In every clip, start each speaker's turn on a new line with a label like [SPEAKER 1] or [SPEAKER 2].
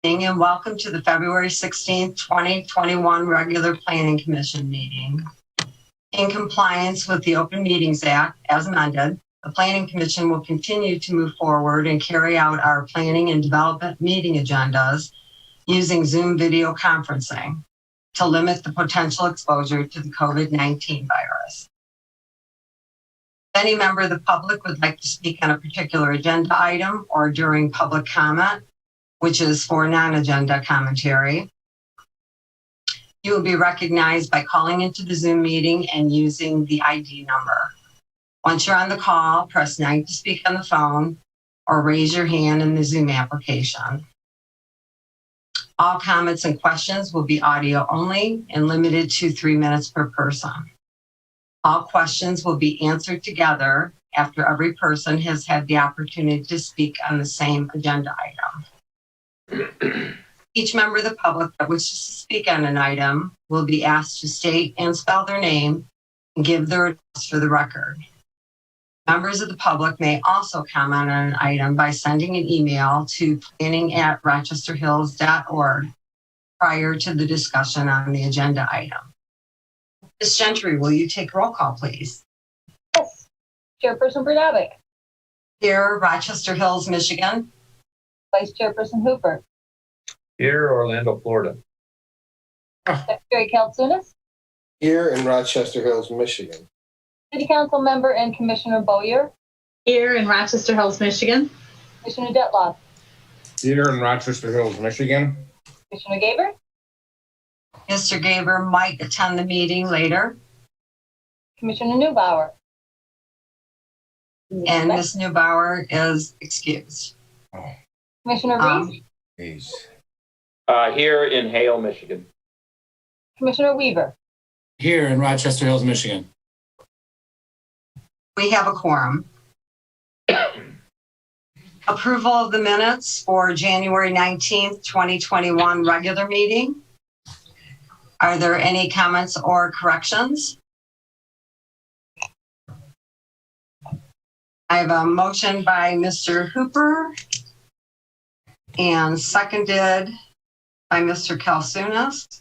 [SPEAKER 1] And welcome to the February 16th, 2021 regular Planning Commission meeting. In compliance with the Open Meetings Act as amended, the Planning Commission will continue to move forward and carry out our planning and development meeting agendas using Zoom video conferencing to limit the potential exposure to the COVID-19 virus. If any member of the public would like to speak on a particular agenda item or during public comment, which is for non-agenda commentary, you will be recognized by calling into the Zoom meeting and using the ID number. Once you're on the call, press 9 to speak on the phone or raise your hand in the Zoom application. All comments and questions will be audio only and limited to 3 minutes per person. All questions will be answered together after every person has had the opportunity to speak on the same agenda item. Each member of the public that wishes to speak on an item will be asked to state and spell their name and give their address for the record. Members of the public may also comment on an item by sending an email to planning@rochesterhills.org prior to the discussion on the agenda item. Ms. Gentry, will you take roll call, please?
[SPEAKER 2] Yes. Chairperson Bernabik.
[SPEAKER 1] Here, Rochester Hills, Michigan.
[SPEAKER 2] Vice Chairperson Hooper.
[SPEAKER 3] Here, Orlando, Florida.
[SPEAKER 2] Secretary Kaltsunis.
[SPEAKER 4] Here in Rochester Hills, Michigan.
[SPEAKER 2] City Council Member and Commissioner Bowyer.
[SPEAKER 5] Here in Rochester Hills, Michigan.
[SPEAKER 2] Commissioner Detloff.
[SPEAKER 6] Here in Rochester Hills, Michigan.
[SPEAKER 2] Commissioner Gaber.
[SPEAKER 1] Mr. Gaber might attend the meeting later.
[SPEAKER 2] Commissioner Neubauer.
[SPEAKER 1] And Ms. Neubauer is excused.
[SPEAKER 2] Commissioner Reese.
[SPEAKER 3] Here in Hale, Michigan.
[SPEAKER 2] Commissioner Weaver.
[SPEAKER 6] Here in Rochester Hills, Michigan.
[SPEAKER 1] We have a quorum. Approval of the minutes for January 19th, 2021 regular meeting. Are there any comments or corrections? I have a motion by Mr. Hooper and seconded by Mr. Kaltsunis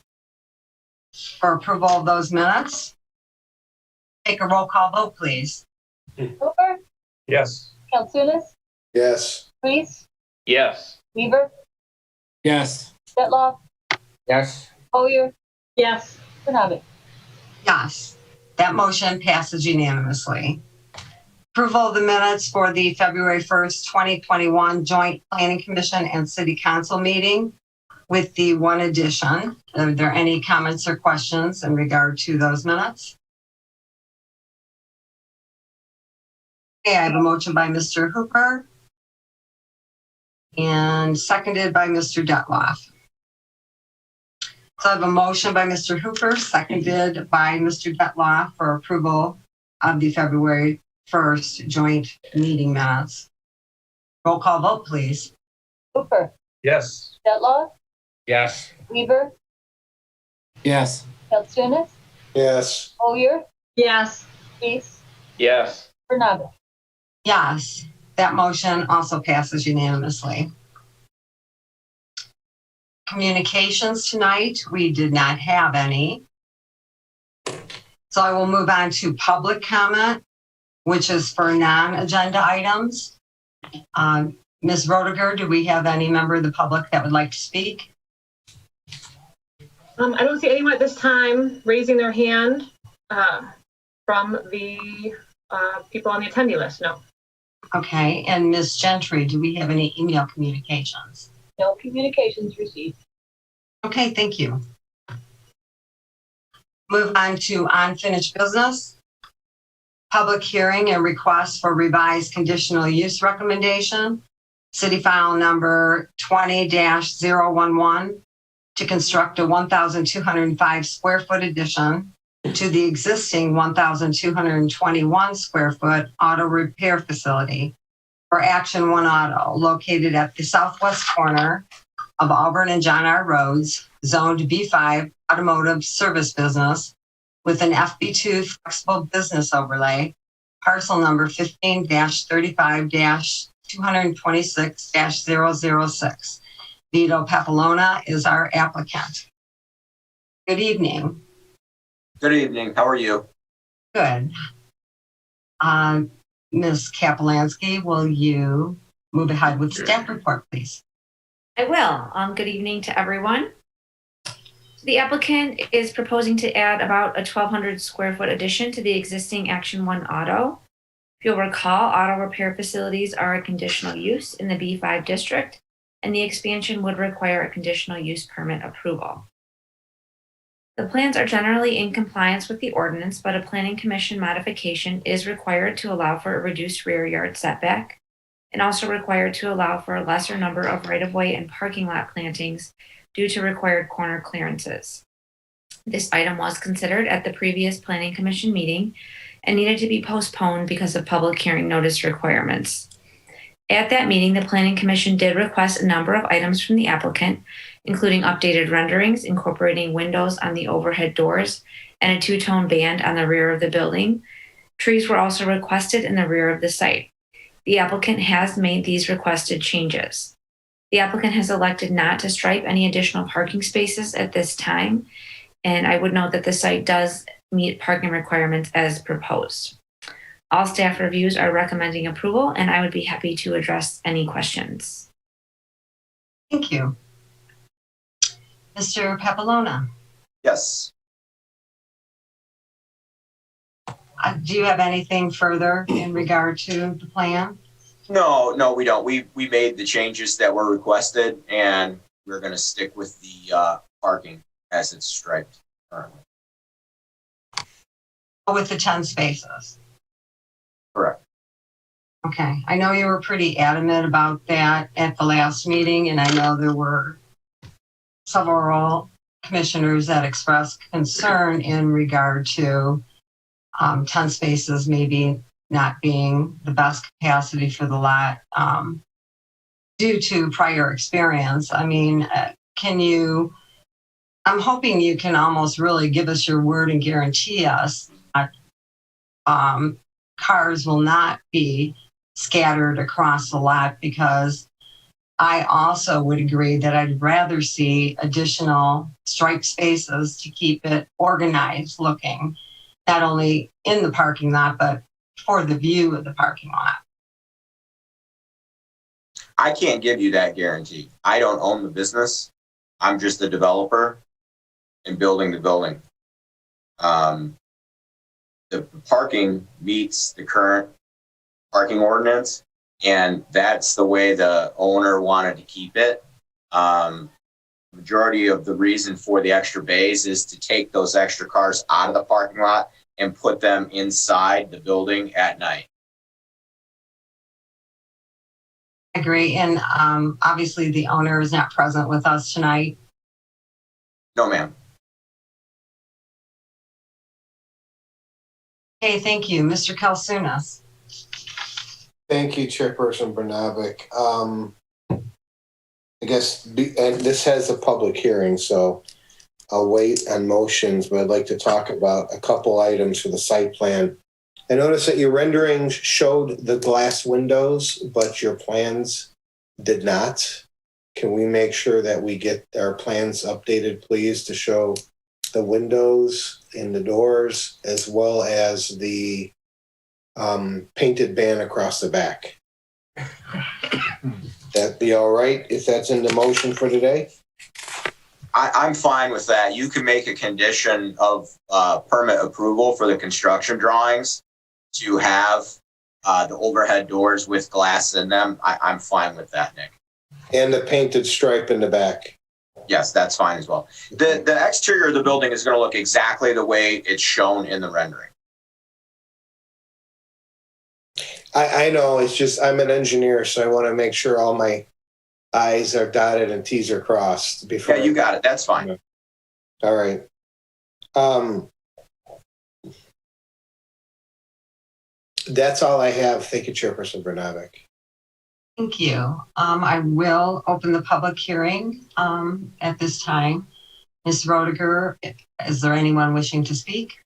[SPEAKER 1] for approval of those minutes. Take a roll call vote, please.
[SPEAKER 2] Hooper.
[SPEAKER 3] Yes.
[SPEAKER 2] Kaltsunis.
[SPEAKER 4] Yes.
[SPEAKER 2] Reese.
[SPEAKER 3] Yes.
[SPEAKER 2] Weaver.
[SPEAKER 6] Yes.
[SPEAKER 2] Detloff.
[SPEAKER 6] Yes.
[SPEAKER 2] Bowyer.
[SPEAKER 5] Yes.
[SPEAKER 2] Bernabik.
[SPEAKER 1] Yes, that motion passes unanimously. Approval of the minutes for the February 1st, 2021 Joint Planning Commission and City Council meeting with the one addition. Are there any comments or questions in regard to those minutes? Okay, I have a motion by Mr. Hooper and seconded by Mr. Detloff. So I have a motion by Mr. Hooper, seconded by Mr. Detloff for approval of the February 1st joint meeting minutes. Roll call vote, please.
[SPEAKER 2] Hooper.
[SPEAKER 3] Yes.
[SPEAKER 2] Detloff.
[SPEAKER 6] Yes.
[SPEAKER 2] Weaver.
[SPEAKER 6] Yes.
[SPEAKER 2] Kaltsunis.
[SPEAKER 4] Yes.
[SPEAKER 2] Bowyer.
[SPEAKER 5] Yes.
[SPEAKER 2] Reese.
[SPEAKER 3] Yes.
[SPEAKER 2] Bernabik.
[SPEAKER 1] Yes, that motion also passes unanimously. Communications tonight, we did not have any. So I will move on to public comment, which is for non-agenda items. Ms. Roediger, do we have any member of the public that would like to speak?
[SPEAKER 5] I don't see anyone at this time raising their hand from the people on the attendee list, no.
[SPEAKER 1] Okay, and Ms. Gentry, do we have any email communications?
[SPEAKER 2] No communications received.
[SPEAKER 1] Okay, thank you. Move on to unfinished business. Public hearing and request for revised conditional use recommendation. City file number 20-011 to construct a 1,205 square foot addition to the existing 1,221 square foot auto repair facility for Action One Auto located at the southwest corner of Auburn and John R. Roads, zoned B5 automotive service business with an FB2 flexible business overlay, parcel number 15-35-226-006 Vito Papalona is our applicant. Good evening.
[SPEAKER 7] Good evening. How are you?
[SPEAKER 1] Good. Ms. Kapelansky, will you move ahead with staff report, please?
[SPEAKER 8] I will. Good evening to everyone. The applicant is proposing to add about a 1,200 square foot addition to the existing Action 1 Auto. If you'll recall, auto repair facilities are a conditional use in the B5 district, and the expansion would require a conditional use permit approval. The plans are generally in compliance with the ordinance, but a planning commission modification is required to allow for a reduced rear yard setback, and also required to allow for a lesser number of right-of-way and parking lot plantings due to required corner clearances. This item was considered at the previous Planning Commission meeting and needed to be postponed because of public hearing notice requirements. At that meeting, the Planning Commission did request a number of items from the applicant, including updated renderings incorporating windows on the overhead doors and a two-tone band on the rear of the building. Trees were also requested in the rear of the site. The applicant has made these requested changes. The applicant has elected not to stripe any additional parking spaces at this time, and I would note that the site does meet parking requirements as proposed. All staff reviews are recommending approval, and I would be happy to address any questions.
[SPEAKER 1] Thank you. Mr. Papalona,
[SPEAKER 7] Yes.
[SPEAKER 1] do you have anything further in regard to the plan?
[SPEAKER 7] No, we don't. We made the changes that were requested, and we're going to stick with the parking as it's striped currently.
[SPEAKER 1] With the 10 spaces?
[SPEAKER 7] Correct.
[SPEAKER 1] Okay. I know you were pretty adamant about that at the last meeting, and I know there were several commissioners that expressed concern in regard to 10 spaces maybe not being the best capacity for the lot due to prior experience. I mean, I'm hoping you can almost really give us your word and guarantee us that cars will not be scattered across the lot, because I also would agree that I'd rather see additional stripe spaces to keep it organized looking, not only in the parking lot, but for the view of the parking lot.
[SPEAKER 7] I can't give you that guarantee. I don't own the business. I'm just the developer and building the building. The parking meets the current parking ordinance, and that's the way the owner wanted to keep it. Majority of the reason for the extra bays is to take those extra cars out of the parking lot and put them inside the building at night.
[SPEAKER 1] I agree. And obviously the owner is not present with us tonight.
[SPEAKER 7] No, ma'am.
[SPEAKER 1] Okay, thank you. Mr. Kalsunas.
[SPEAKER 4] Thank you, Chairperson Brnovic. I guess, and this has a public hearing, so I'll wait on motions, but I'd like to talk about a couple items for the site plan. I noticed that your renderings showed the glass windows, but your plans did not. Can we make sure that we get our plans updated, please, to show the windows and the doors, as well as the painted band across the back? That be all right if that's in the motion for today?
[SPEAKER 7] I'm fine with that. You can make a condition of permit approval for the construction drawings to have the overhead doors with glass in them. I'm fine with that, Nick.
[SPEAKER 4] And the painted stripe in the back.
[SPEAKER 7] Yes, that's fine as well. The exterior of the building is going to look exactly the way it's shown in the rendering.
[SPEAKER 4] I know, it's just I'm an engineer, so I want to make sure all my I's are dotted and T's are crossed before.
[SPEAKER 7] Yeah, you got it. That's fine.
[SPEAKER 4] All right. That's all I have. Thank you, Chairperson Brnovic.
[SPEAKER 1] Thank you. I will open the public hearing at this time. Ms. Roediger, is there anyone wishing to speak?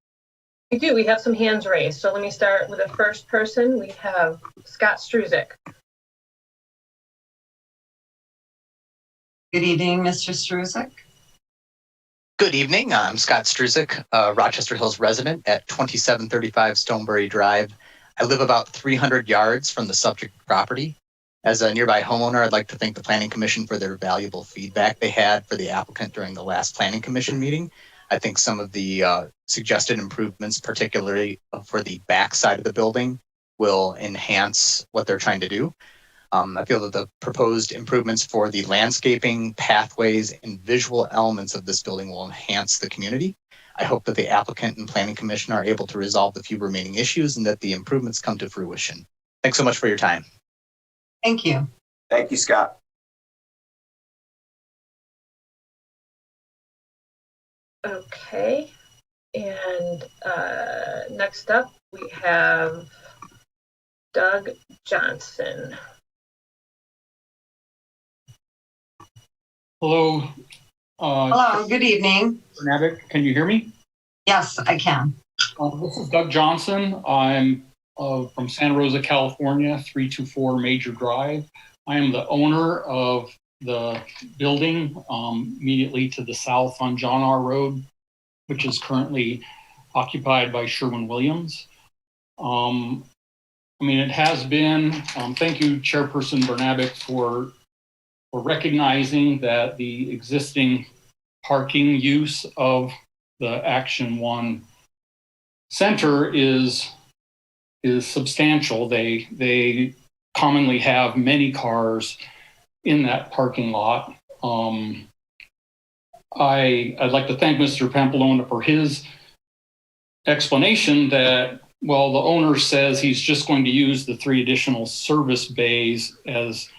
[SPEAKER 5] We do. We have some hands raised. So let me start with the first person. We have Scott Struzik.
[SPEAKER 1] Good evening, Mr. Struzek.
[SPEAKER 9] Good evening. I'm Scott Struzek, a Rochester Hills resident at 2735 Stonebury Drive. I live about 300 yards from the subject property. As a nearby homeowner, I'd like to thank the Planning Commission for their valuable feedback they had for the applicant during the last Planning Commission meeting. I think some of the suggested improvements, particularly for the back side of the building, will enhance what they're trying to do. I feel that the proposed improvements for the landscaping, pathways, and visual elements of this building will enhance the community. I hope that the applicant and Planning Commission are able to resolve the few remaining issues and that the improvements come to fruition. Thanks so much for your time.
[SPEAKER 1] Thank you.
[SPEAKER 7] Thank you, Scott.
[SPEAKER 5] Okay. And next up, we have Doug Johnson.
[SPEAKER 10] Hello.
[SPEAKER 1] Hello, good evening.
[SPEAKER 10] Bernabek, can you hear me?
[SPEAKER 1] Yes, I can.
[SPEAKER 10] This is Doug Johnson. I'm from Santa Rosa, California, 324 Major Drive. I am the owner of the building immediately to the south on John R. Road, which is currently occupied by Sherwin-Williams. It has been, thank you, Chairperson Bernabek, for recognizing that the existing parking use of the Action 1 Center is substantial. They commonly have many cars in that parking lot. I'd like to thank Mr. Pampalona for his explanation that, well, the owner says he's just going to use the 3 additional service bays as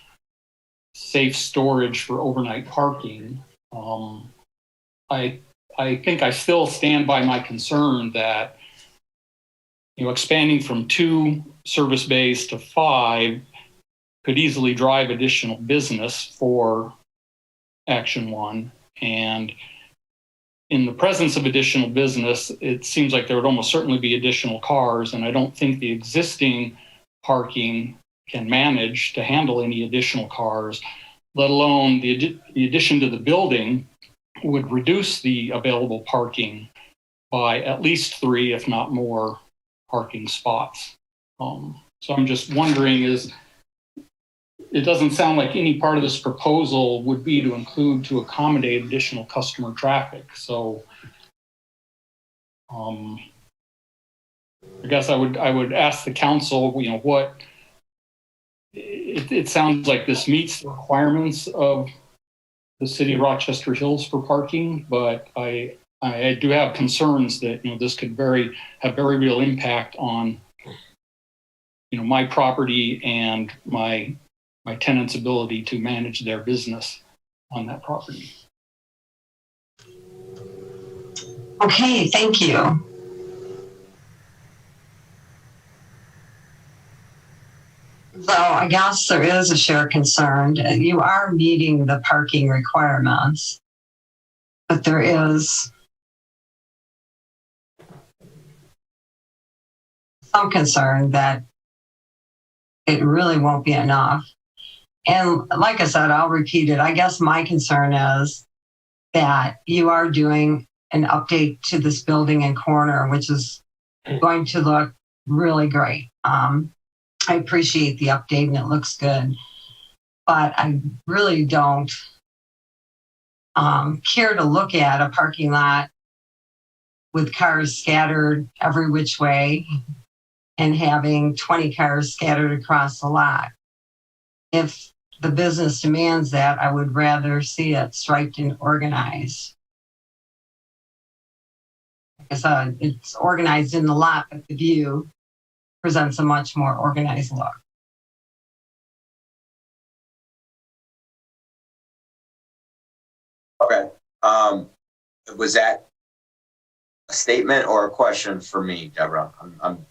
[SPEAKER 10] safe storage for overnight parking. I think I still stand by my concern that, expanding from 2 service bays to 5 could easily drive additional business for Action 1. And in the presence of additional business, it seems like there would almost certainly be additional cars. And I don't think the existing parking can manage to handle any additional cars, let alone the addition to the building would reduce the available parking by at least 3, if not more, parking spots. So I'm just wondering, it doesn't sound like any part of this proposal would be to include to accommodate additional customer traffic. So I guess I would ask the council, what it sounds like this meets the requirements of the city of Rochester Hills for parking, but I do have concerns that this could have very real impact on my property and my tenants' ability to manage their business on that property.
[SPEAKER 1] Okay, thank you. So I guess there is a shared concern. You are meeting the parking requirements, but there is some concern that it really won't be enough. And like I said, I'll repeat it. I guess my concern is that you are doing an update to this building and corner, which is going to look really great. I appreciate the update and it looks good, but I really don't care to look at a parking lot with cars scattered every which way and having 20 cars scattered across the lot. If the business demands that, I would rather see it striped and organized. It's organized in the lot, but the view presents a much more organized look.
[SPEAKER 7] Okay. Was that a statement or a question for me, Deborah? I'm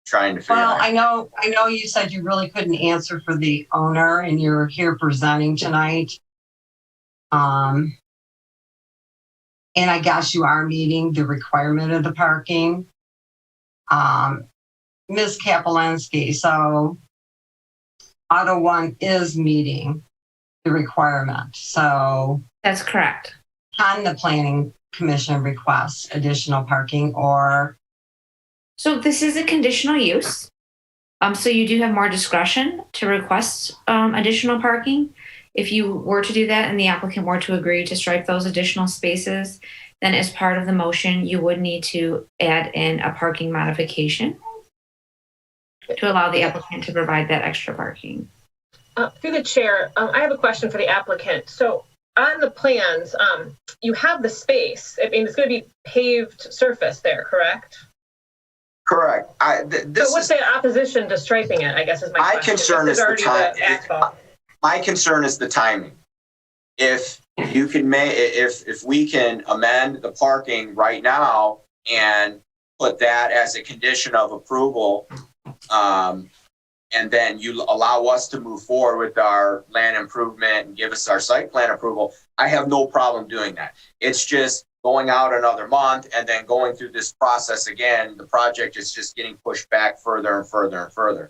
[SPEAKER 7] trying to figure out.
[SPEAKER 1] Well, I know you said you really couldn't answer for the owner and you're here presenting tonight. And I guess you are meeting the requirement of the parking. Ms. Kapelinski, so Auto One is meeting the requirement. So
[SPEAKER 8] That's correct.
[SPEAKER 1] can the planning commission request additional parking or?
[SPEAKER 8] So this is a conditional use. So you do have more discretion to request additional parking. If you were to do that and the applicant were to agree to stripe those additional spaces, then as part of the motion, you would need to add in a parking modification to allow the applicant to provide that extra parking.
[SPEAKER 5] Through the chair, I have a question for the applicant. So on the plans, you have the space. I mean, it's going to be paved surface there, correct?
[SPEAKER 7] Correct.
[SPEAKER 5] So what's the opposition to striping it, I guess is my question.
[SPEAKER 7] My concern is my concern is the timing. If you can if we can amend the parking right now and put that as a condition of approval, and then you allow us to move forward with our land improvement and give us our site plan approval, I have no problem doing that. It's just going out another month and then going through this process again. The project is just getting pushed back further and further and further.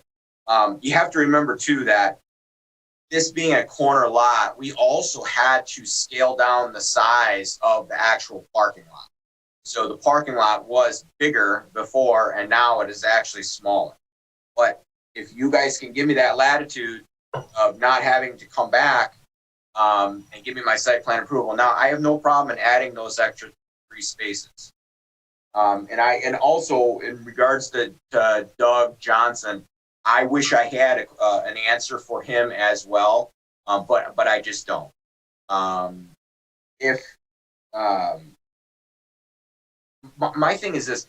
[SPEAKER 7] You have to remember too that this being a corner lot, we also had to scale down the size of the actual parking lot. So the parking lot was bigger before and now it is actually smaller. But if you guys can give me that latitude of not having to come back and give me my site plan approval, now I have no problem in adding those extra 3 spaces. And also in regards to Doug Johnson, I wish I had an answer for him as well, but I just don't. My thing is this.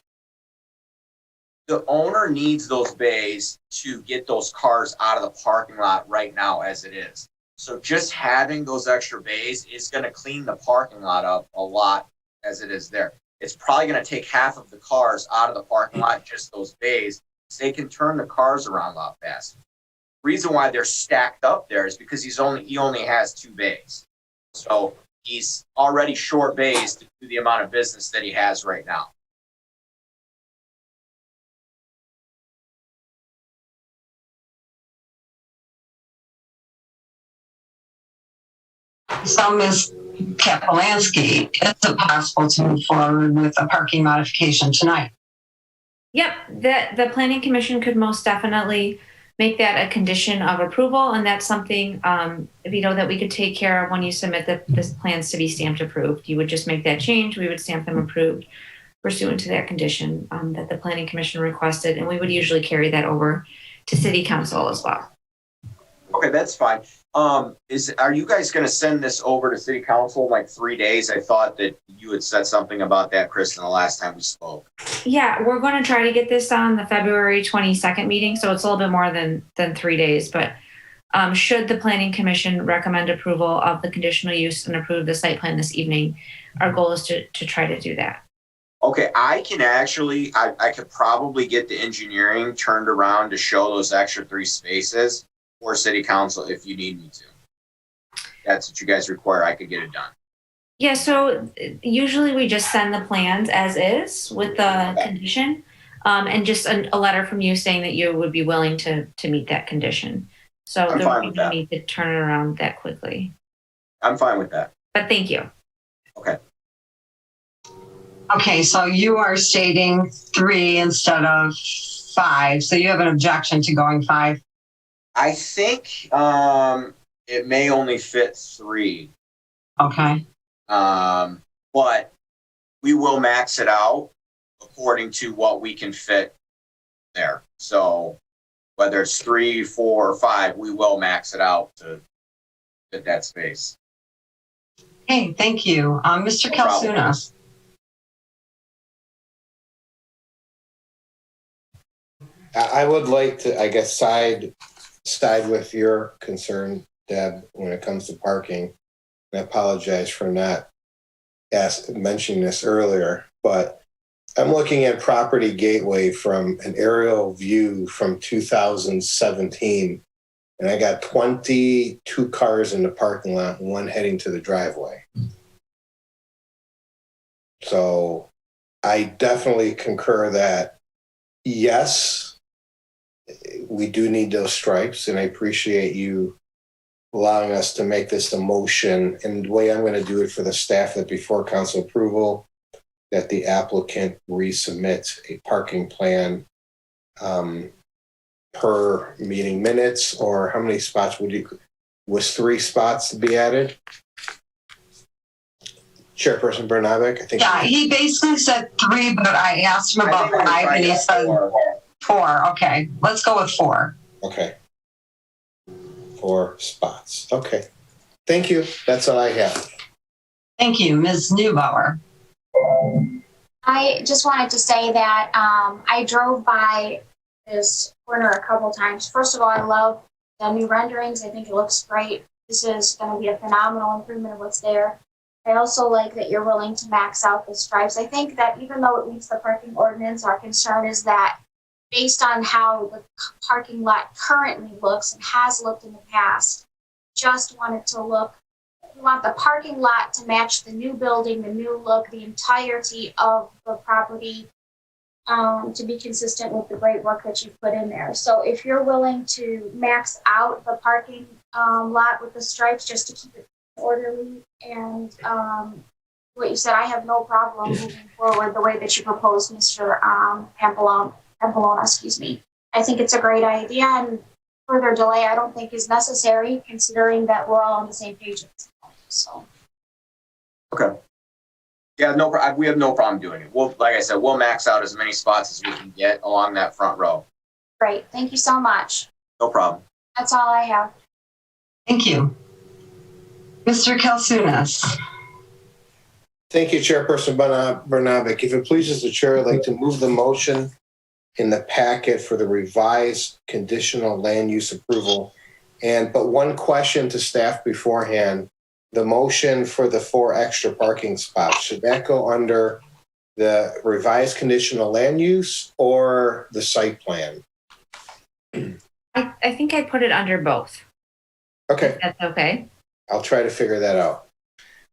[SPEAKER 7] The owner needs those bays to get those cars out of the parking lot right now as it is. So just having those extra bays is going to clean the parking lot up a lot as it is there. It's probably going to take half of the cars out of the parking lot, just those bays, so they can turn the cars around a lot faster. The reason why they're stacked up there is because he only has 2 bays. So he's already short bays to do the amount of business that he has right now.
[SPEAKER 1] So Ms. Kapolansky, is it possible to move forward with a parking modification tonight?
[SPEAKER 8] Yep, the planning commission could most definitely make that a condition of approval, and that's something, Vito, that we could take care of when you submit the plans to be stamped approved. You would just make that change. We would stamp them approved pursuant to that condition that the planning commission requested, and we would usually carry that over to city council as well.
[SPEAKER 7] Okay, that's fine. Are you guys going to send this over to city council in like 3 days? I thought that you had said something about that, Kristen, the last time we spoke.
[SPEAKER 8] Yeah, we're going to try to get this on the February 22nd meeting, so it's a little bit more than 3 days. But should the planning commission recommend approval of the conditional use and approve the site plan this evening, our goal is to try to do that.
[SPEAKER 7] Okay, I could probably get the engineering turned around to show those extra 3 spaces for city council if you need me to. That's what you guys require. I could get it done.
[SPEAKER 8] Yeah, so usually we just send the plans as is with the condition, and just a letter from you saying that you would be willing to meet that condition. So there would be no need to turn it around that quickly.
[SPEAKER 7] I'm fine with that.
[SPEAKER 8] But thank you.
[SPEAKER 7] Okay.
[SPEAKER 1] Okay, so you are stating 3 instead of 5. So you have an objection to going 5?
[SPEAKER 7] I think it may only fit 3.
[SPEAKER 1] Okay.
[SPEAKER 7] But we will max it out according to what we can fit there. So whether it's 3, 4, or 5, we will max it out to fit that space.
[SPEAKER 1] Hey, thank you. Mr. Kalsunas.
[SPEAKER 4] I would like to, I guess, side with your concern, Deb, when it comes to parking. I apologize for not mentioning this earlier, but I'm looking at Property Gateway from an aerial view from 2017, and I got 22 cars in the parking lot and 1 heading to the driveway. So I definitely concur that, yes, we do need those stripes, and I appreciate you allowing us to make this a motion. And the way I'm going to do it for the staff, that before council approval, that the applicant resubmit a parking plan per meeting minutes, or how many spots was 3 spots to be added? Chairperson Bernabek, I think.
[SPEAKER 1] Yeah, he basically said 3, but I asked him about 5 and he said 4. Okay, let's go with 4.
[SPEAKER 4] Okay. 4 spots. Okay. Thank you. That's all I have.
[SPEAKER 1] Thank you, Ms. Neubauer.
[SPEAKER 11] I just wanted to say that I drove by this corner a couple times. First of all, I love the new renderings. I think it looks great. This is going to be a phenomenal improvement of what's there. I also like that you're willing to max out the stripes. I think that even though it meets the parking ordinance, our concern is that based on how the parking lot currently looks and has looked in the past, just want it to look, we want the parking lot to match the new building, the new look, the entirety of the property, to be consistent with the great work that you've put in there. So if you're willing to max out the parking lot with the stripes just to keep it orderly and what you said, I have no problem moving forward the way that you proposed, Mr. Pampalona, excuse me. I think it's a great idea, and further delay I don't think is necessary, considering that we're all on the same page at this point. So.
[SPEAKER 7] Okay. Yeah, we have no problem doing it. We'll, like I said, we'll max out as many spots as we can get along that front row.
[SPEAKER 11] Great. Thank you so much.
[SPEAKER 7] No problem.
[SPEAKER 11] That's all I have.
[SPEAKER 1] Thank you. Mr. Kalsunas.
[SPEAKER 4] Thank you, Chairperson Bernabek. If it pleases the chair, I'd like to move the motion in the packet for the revised conditional land use approval. But one question to staff beforehand. The motion for the 4 extra parking spots, should that go under the revised conditional land use or the site plan?
[SPEAKER 8] I think I put it under both.
[SPEAKER 4] Okay.
[SPEAKER 8] If that's okay.
[SPEAKER 4] I'll try to figure that out.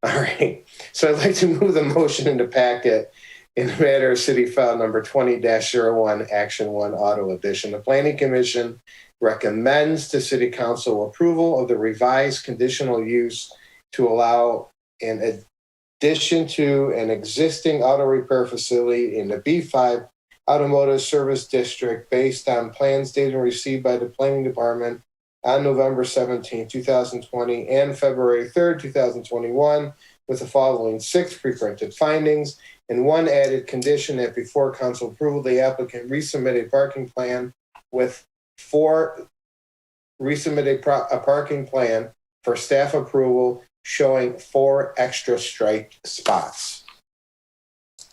[SPEAKER 4] All right. So I'd like to move the motion in the packet in the matter of City File number 20-01, Action 1, Auto Edition. The Planning Commission recommends to City Council approval of the revised conditional use to allow, in addition to an existing auto repair facility in the B5 Automotive Service District, based on plans dated and received by the Planning Department on November 17, 2020 and February 3rd, 2021, with the following 6 pre-printed findings and 1 added condition that before council approval, the applicant resubmit a parking plan with 4 resubmit a parking plan for staff approval showing 4 extra striped spots.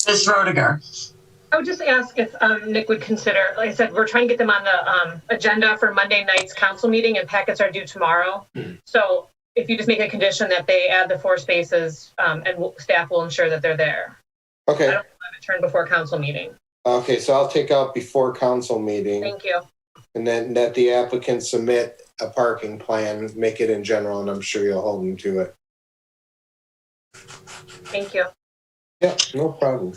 [SPEAKER 1] Ms. Roediger.
[SPEAKER 5] I would just ask if Nick would consider, like I said, we're trying to get them on the agenda for Monday night's council meeting, and packets are due tomorrow. So if you just make a condition that they add the 4 spaces, and staff will ensure that they're there.
[SPEAKER 4] Okay.
[SPEAKER 5] I don't have it turned before council meeting.
[SPEAKER 4] Okay, so I'll take out before council meeting.
[SPEAKER 5] Thank you.
[SPEAKER 4] And then that the applicant submit a parking plan, make it in general, and I'm sure you'll hold them to it.
[SPEAKER 5] Thank you.
[SPEAKER 4] Yeah, no problem.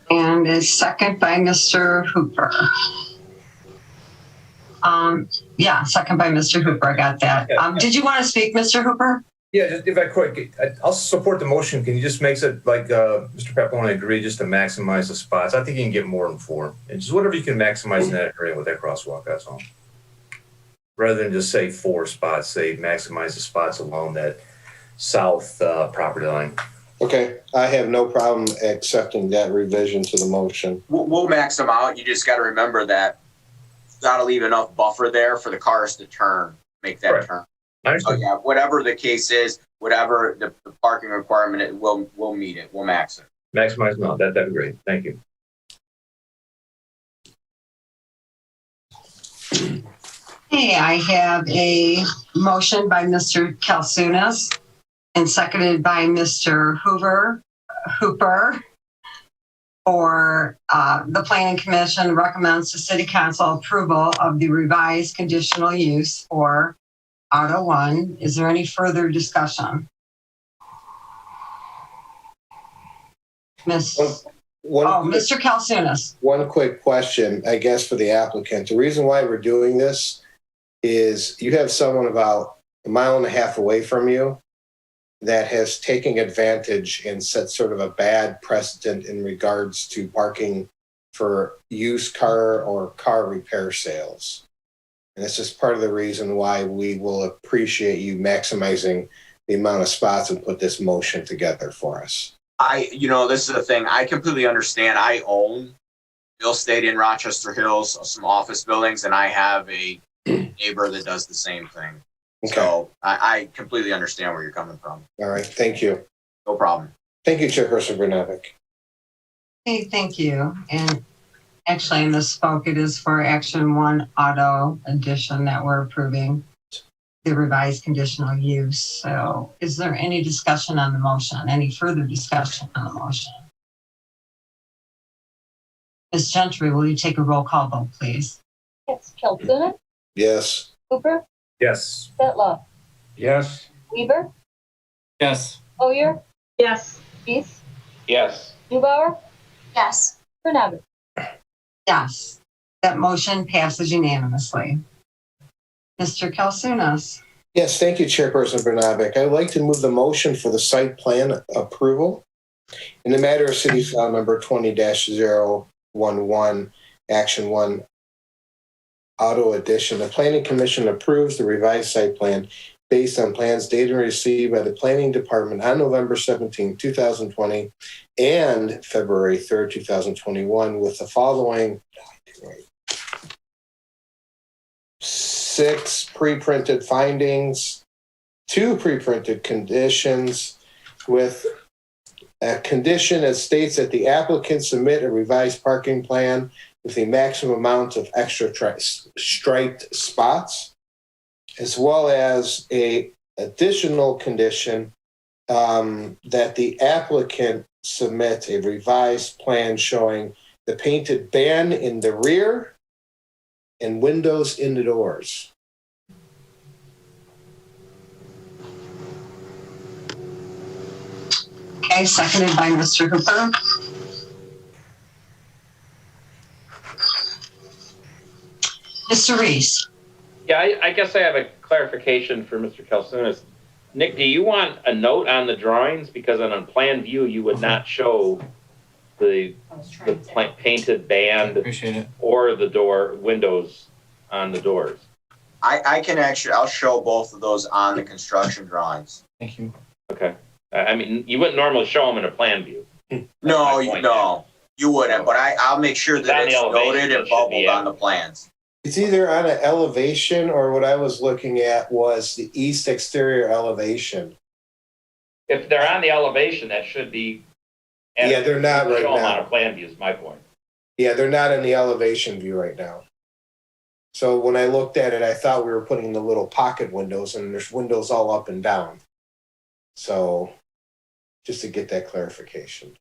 [SPEAKER 1] And a second by Mr. Hooper. Second by Mr. Hooper. I got that. Did you want to speak, Mr. Hooper?
[SPEAKER 12] Yeah, just if I could, I'll support the motion. Can you just make it like Mr. Papalone agreed, just to maximize the spots? I think you can get more than 4, and just whatever you can maximize in that area with that crosswalk. That's all. Rather than just say 4 spots, say maximize the spots along that south property line.
[SPEAKER 4] Okay, I have no problem accepting that revision to the motion.
[SPEAKER 7] We'll max them out. You just got to remember that you got to leave enough buffer there for the cars to turn, make that turn. So yeah, whatever the case is, whatever the parking requirement, we'll meet it. We'll max it.
[SPEAKER 12] Maximize them out. That'd be great. Thank you.
[SPEAKER 1] Hey, I have a motion by Mr. Kalsunas and seconded by Mr. Hooper for the Planning Commission recommends to City Council approval of the revised conditional use for Auto 1. Is there any further discussion? Mr. Kalsunas.
[SPEAKER 4] One quick question, I guess, for the applicant. The reason why we're doing this is you have someone about a mile and a half away from you that has taken advantage and set sort of a bad precedent in regards to parking for used car or car repair sales. And this is part of the reason why we will appreciate you maximizing the amount of spots and put this motion together for us.
[SPEAKER 7] This is the thing. I completely understand. I own real estate in Rochester Hills, some office buildings, and I have a neighbor that does the same thing.
[SPEAKER 4] Okay.
[SPEAKER 7] So I completely understand where you're coming from.
[SPEAKER 4] All right. Thank you.
[SPEAKER 7] No problem.
[SPEAKER 4] Thank you, Chairperson Brnovic.
[SPEAKER 1] Okay, thank you. And actually, I misspoke. It is for Action 1 Auto Edition that we're approving the revised conditional use. So is there any discussion on the motion? Any further discussion on the motion? Ms. Gentry, will you take a roll call vote, please?
[SPEAKER 2] Yes. Keltunis,
[SPEAKER 4] Yes.
[SPEAKER 2] Hooper,
[SPEAKER 12] Yes.
[SPEAKER 2] Stetloff,
[SPEAKER 6] Yes.
[SPEAKER 2] Weaver,
[SPEAKER 6] Yes.
[SPEAKER 2] Oyer,
[SPEAKER 5] Yes.
[SPEAKER 2] Reese,
[SPEAKER 3] Yes.
[SPEAKER 2] Newbauer,
[SPEAKER 11] Yes.
[SPEAKER 2] Brnovic.
[SPEAKER 1] Yes, that motion passes unanimously. Mr. Kalsunas.
[SPEAKER 4] Yes, thank you, Chairperson Brnovic. I'd like to move the motion for the site plan approval in the matter of City File number 20-011, Action 1 Auto Edition. The Planning Commission approves the revised site plan based on plans dated and received by the Planning Department on November 17, 2020 and February 3rd, 2021 with the following 6 pre-printed findings, 2 pre-printed conditions with a condition that states that the applicant submit a revised parking plan with the maximum amount of extra striped spots, as well as a additional condition that the applicant submit a revised plan showing the painted band in the rear and windows in the doors.
[SPEAKER 1] Okay, seconded by Mr. Hooper. Mr. Reese.
[SPEAKER 3] Yeah, I guess I have a clarification for Mr. Kalsunas. Nick, do you want a note on the drawings? Because on a plan view, you would not show the painted band
[SPEAKER 6] Appreciate it.
[SPEAKER 3] or the windows on the doors.
[SPEAKER 7] I can actually, I'll show both of those on the construction drawings.
[SPEAKER 6] Thank you.
[SPEAKER 3] Okay. I mean, you wouldn't normally show them in a plan view.
[SPEAKER 7] No, you wouldn't, but I'll make sure that it's noted and bubbled on the plans.
[SPEAKER 4] It's either on an elevation or what I was looking at was the east exterior elevation.
[SPEAKER 3] If they're on the elevation, that should be.
[SPEAKER 4] Yeah, they're not right
[SPEAKER 3] show them
[SPEAKER 4] now.
[SPEAKER 3] on a plan view is my point.
[SPEAKER 4] Yeah, they're not in the elevation view right now. So when I looked at it, I thought we were putting the little pocket windows, and there's windows all up and down. So just to get that clarification.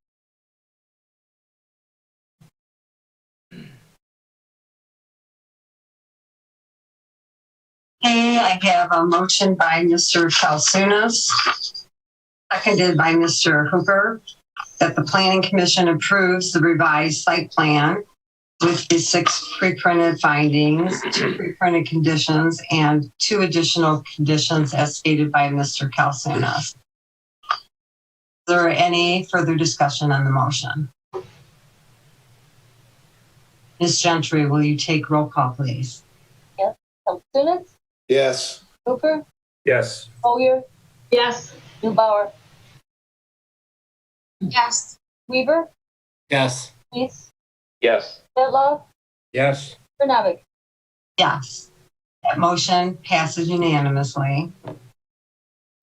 [SPEAKER 1] Okay, I have a motion by Mr. Kalsunas, seconded by Mr. Hooper, that the Planning Commission approves the revised site plan with the 6 pre-printed findings, 2 pre-printed conditions, and 2 additional conditions as stated by Mr. Kalsunas. Is there any further discussion on the motion? Ms. Gentry, will you take roll call, please?
[SPEAKER 2] Yes. Keltunis,
[SPEAKER 4] Yes.
[SPEAKER 2] Hooper,
[SPEAKER 12] Yes.
[SPEAKER 2] Oyer,
[SPEAKER 5] Yes.
[SPEAKER 2] Newbauer,
[SPEAKER 11] Yes.
[SPEAKER 2] Weaver,
[SPEAKER 6] Yes.
[SPEAKER 2] Reese,
[SPEAKER 3] Yes.
[SPEAKER 2] Stetloff,
[SPEAKER 6] Yes.
[SPEAKER 2] Brnovic.
[SPEAKER 1] Yes. That motion passes unanimously.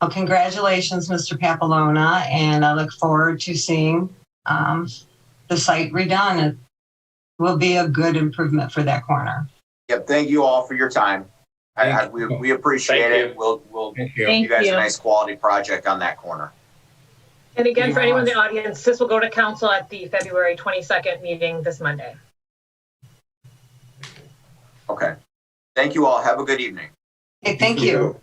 [SPEAKER 1] Well, congratulations, Mr. Papalona, and I look forward to seeing the site redone. It will be a good improvement for that corner.
[SPEAKER 7] Yep, thank you all for your time. We appreciate
[SPEAKER 3] Thank
[SPEAKER 7] it. We'll
[SPEAKER 6] Thank you.
[SPEAKER 7] give you guys a nice quality project on that corner.
[SPEAKER 5] And again,
[SPEAKER 6] Thank you
[SPEAKER 5] for
[SPEAKER 6] very
[SPEAKER 5] anyone in the
[SPEAKER 6] much.
[SPEAKER 5] audience, this will go to council at the February 22nd meeting this Monday.
[SPEAKER 7] Okay. Thank you all. Have a good evening.
[SPEAKER 1] Okay, thank you.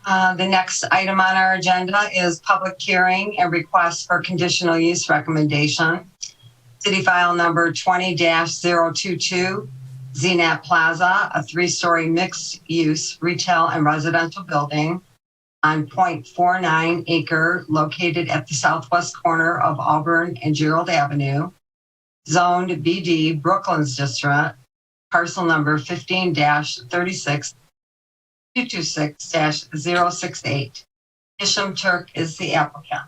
[SPEAKER 1] The next item on our agenda is public hearing and request for conditional use recommendation. City file number 20-022, Zenat Plaza, a 3-story mixed-use retail and residential building on 0.49 acre located at the southwest corner of Auburn and Gerald Avenue, zoned BD Brooklands District, parcel number 15-36-226-068. Isham Turk is the applicant.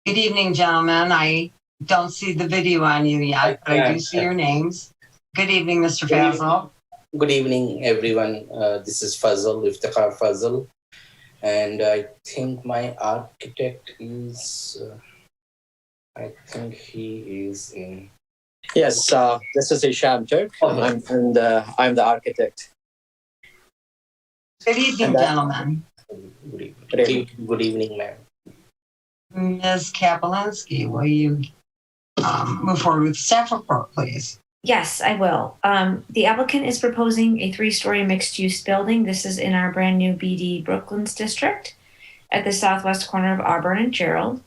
[SPEAKER 1] Good evening, gentlemen. I don't see the video on you yet, but I do see your names. Good evening, Mr. Fazal.
[SPEAKER 13] Good evening, everyone. This is Fazal, Iftikhar Fazal. And I think my architect is, I think he is in.
[SPEAKER 14] Yes, this is Isham Turk. I'm the architect.
[SPEAKER 1] Good evening, gentlemen.
[SPEAKER 13] Good evening, ma'am.
[SPEAKER 1] Ms. Kapelinski, will you move forward with staff report, please?
[SPEAKER 8] Yes, I will. The applicant is proposing a 3-story mixed-use building. This is in our brand new BD Brooklands district at the southwest corner of Auburn and Gerald.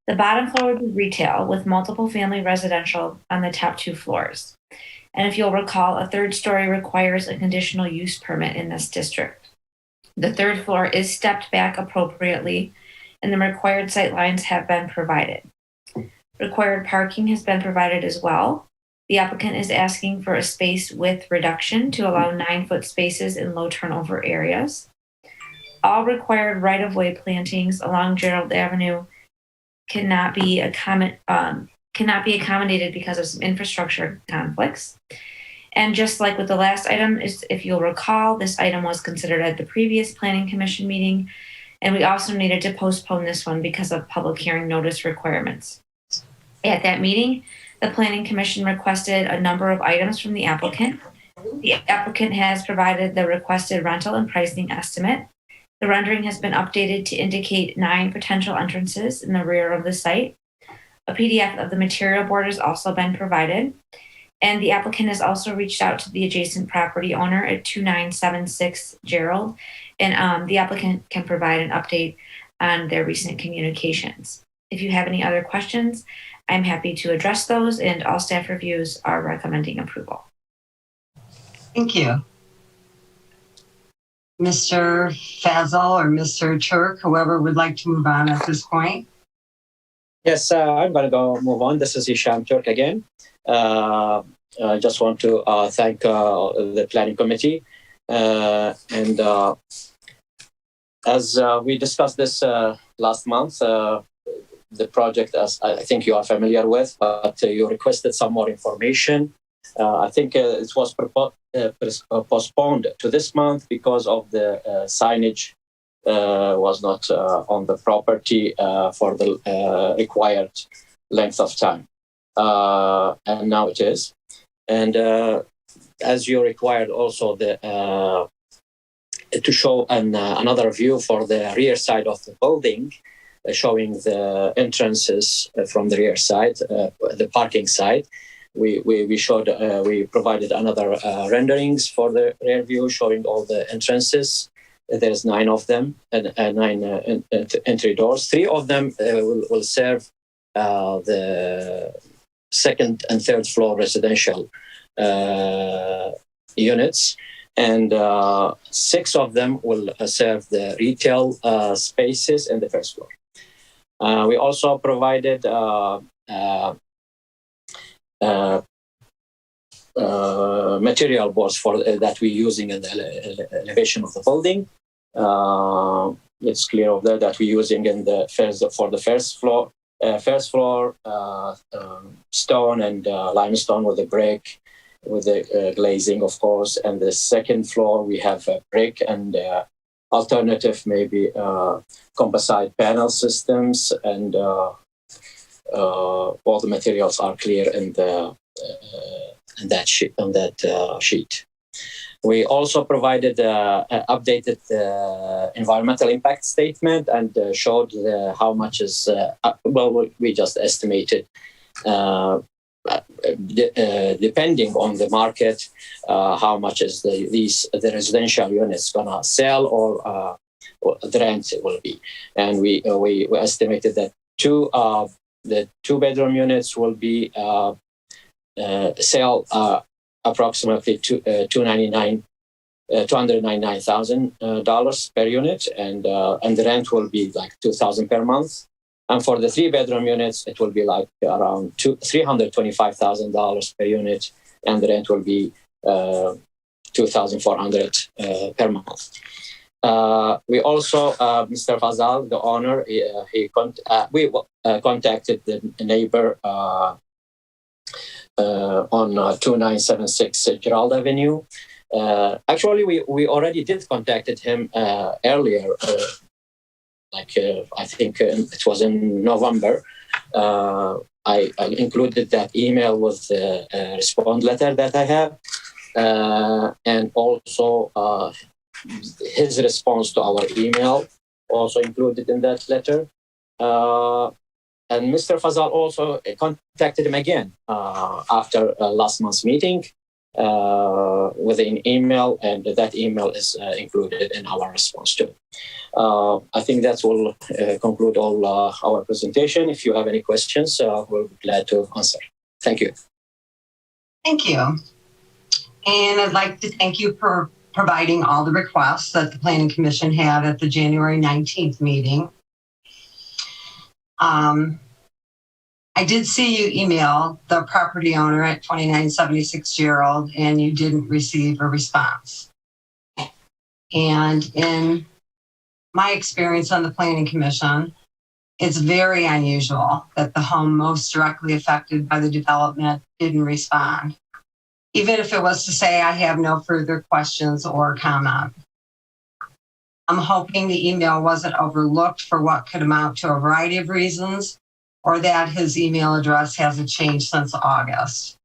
[SPEAKER 8] The bottom floor would be retail with multiple family residential on the top 2 floors. And if you'll recall, a 3rd story requires a conditional use permit in this district. The 3rd floor is stepped back appropriately and the required sight lines have been provided. Required parking has been provided as well. The applicant is asking for a space width reduction to allow 9-foot spaces in low turnover areas. All required right-of-way plantings along Gerald Avenue cannot be accommodated because of some infrastructure conflicts. And just like with the last item, if you'll recall, this item was considered at the previous Planning Commission meeting, and we also needed to postpone this one because of public hearing notice requirements. At that meeting, the Planning Commission requested a number of items from the applicant. The applicant has provided the requested rental and pricing estimate. The rendering has been updated to indicate 9 potential entrances in the rear of the site. A PDF of the material board has also been provided. And the applicant has also reached out to the adjacent property owner at 2976 Gerald. And the applicant can provide an update on their recent communications. If you have any other questions, I'm happy to address those, and all staff reviews are recommending approval.
[SPEAKER 1] Thank you. Mr. Fazal or Mr. Turk, whoever would like to move on at this point.
[SPEAKER 14] Yes, I'm going to move on. This is Isham Turk again. I just want to thank the planning committee. And as we discussed this last month, the project, as I think you are familiar with, but you requested some more information. I think it was postponed to this month because of the signage was not on the property for the required length of time. And now it is. And as you required also to show another view for the rear side of the building, showing the entrances from the rear side, the parking side. We provided another renderings for the rear view showing all the entrances. There's 9 of them and 9 entry doors. 3 of them will serve the 2nd and 3rd floor residential units, and 6 of them will serve the retail spaces in the 1st floor. We also provided material boards for that we're using in the elevation of the building. It's clear of that we're using in the first floor. First floor stone and limestone with the brick, with the glazing, of course. And the 2nd floor we have brick and alternative maybe composite panel systems, and all the materials are clear in that sheet. We also provided updated environmental impact statement and showed how much is we just estimated depending on the market, how much is the residential units gonna sell or the rent will be. And we estimated that the 2-bedroom units will be sell approximately $299,000 per unit, and the rent will be like $2,000 per month. And for the 3-bedroom units, it will be like around $325,000 per unit, and the rent will be $2,400 per month. We also, Mr. Fazal, the owner, we contacted the neighbor on 2976 Gerald Avenue. Actually, we already did contacted him earlier. I think it was in November. I included that email with the response letter that I have, and also his response to our email also included in that letter. And Mr. Fazal also contacted him again after last month's meeting with an email, and that email is included in our response too. I think that will conclude all our presentation. If you have any questions, we'll be glad to answer. Thank you.
[SPEAKER 1] Thank you. And I'd like to thank you for providing all the requests that the Planning Commission had at the January 19th meeting. I did see you email the property owner at 2976 Gerald, and you didn't receive a response. And in my experience on the Planning Commission, it's very unusual that the home most directly affected by the development didn't respond, even if it was to say, I have no further questions or comment. I'm hoping the email wasn't overlooked for what could amount to a variety of reasons, or that his email address hasn't changed since August.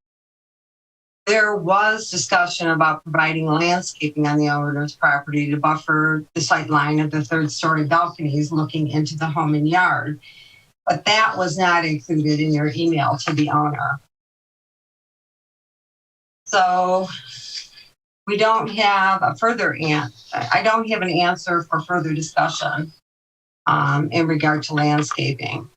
[SPEAKER 1] There was discussion about providing landscaping on the owner's property to buffer the sight line of the 3rd-story balconies looking into the home and yard, but that was not included in your email to the owner. So we don't have a further I don't have an answer for further discussion in regard to landscaping.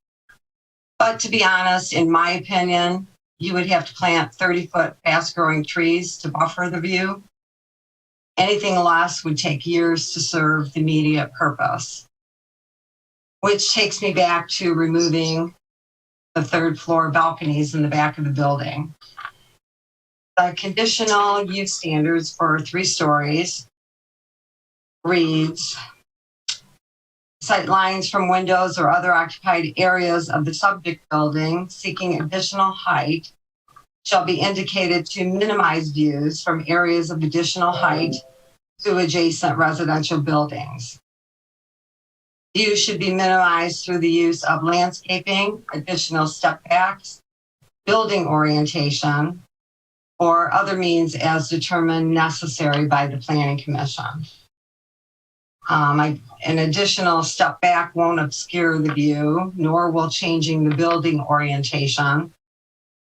[SPEAKER 1] But to be honest, in my opinion, you would have to plant 30-foot fast-growing trees to buffer the view. Anything less would take years to serve the immediate purpose, which takes me back to removing the 3rd-floor balconies in the back of the building. The conditional use standards for 3 stories reads, sight lines from windows or other occupied areas of the subject building seeking additional height shall be indicated to minimize views from areas of additional height to adjacent residential buildings. Views should be minimized through the use of landscaping, additional step backs, building orientation, or other means as determined necessary by the Planning Commission. An additional step back won't obscure the view, nor will changing the building orientation.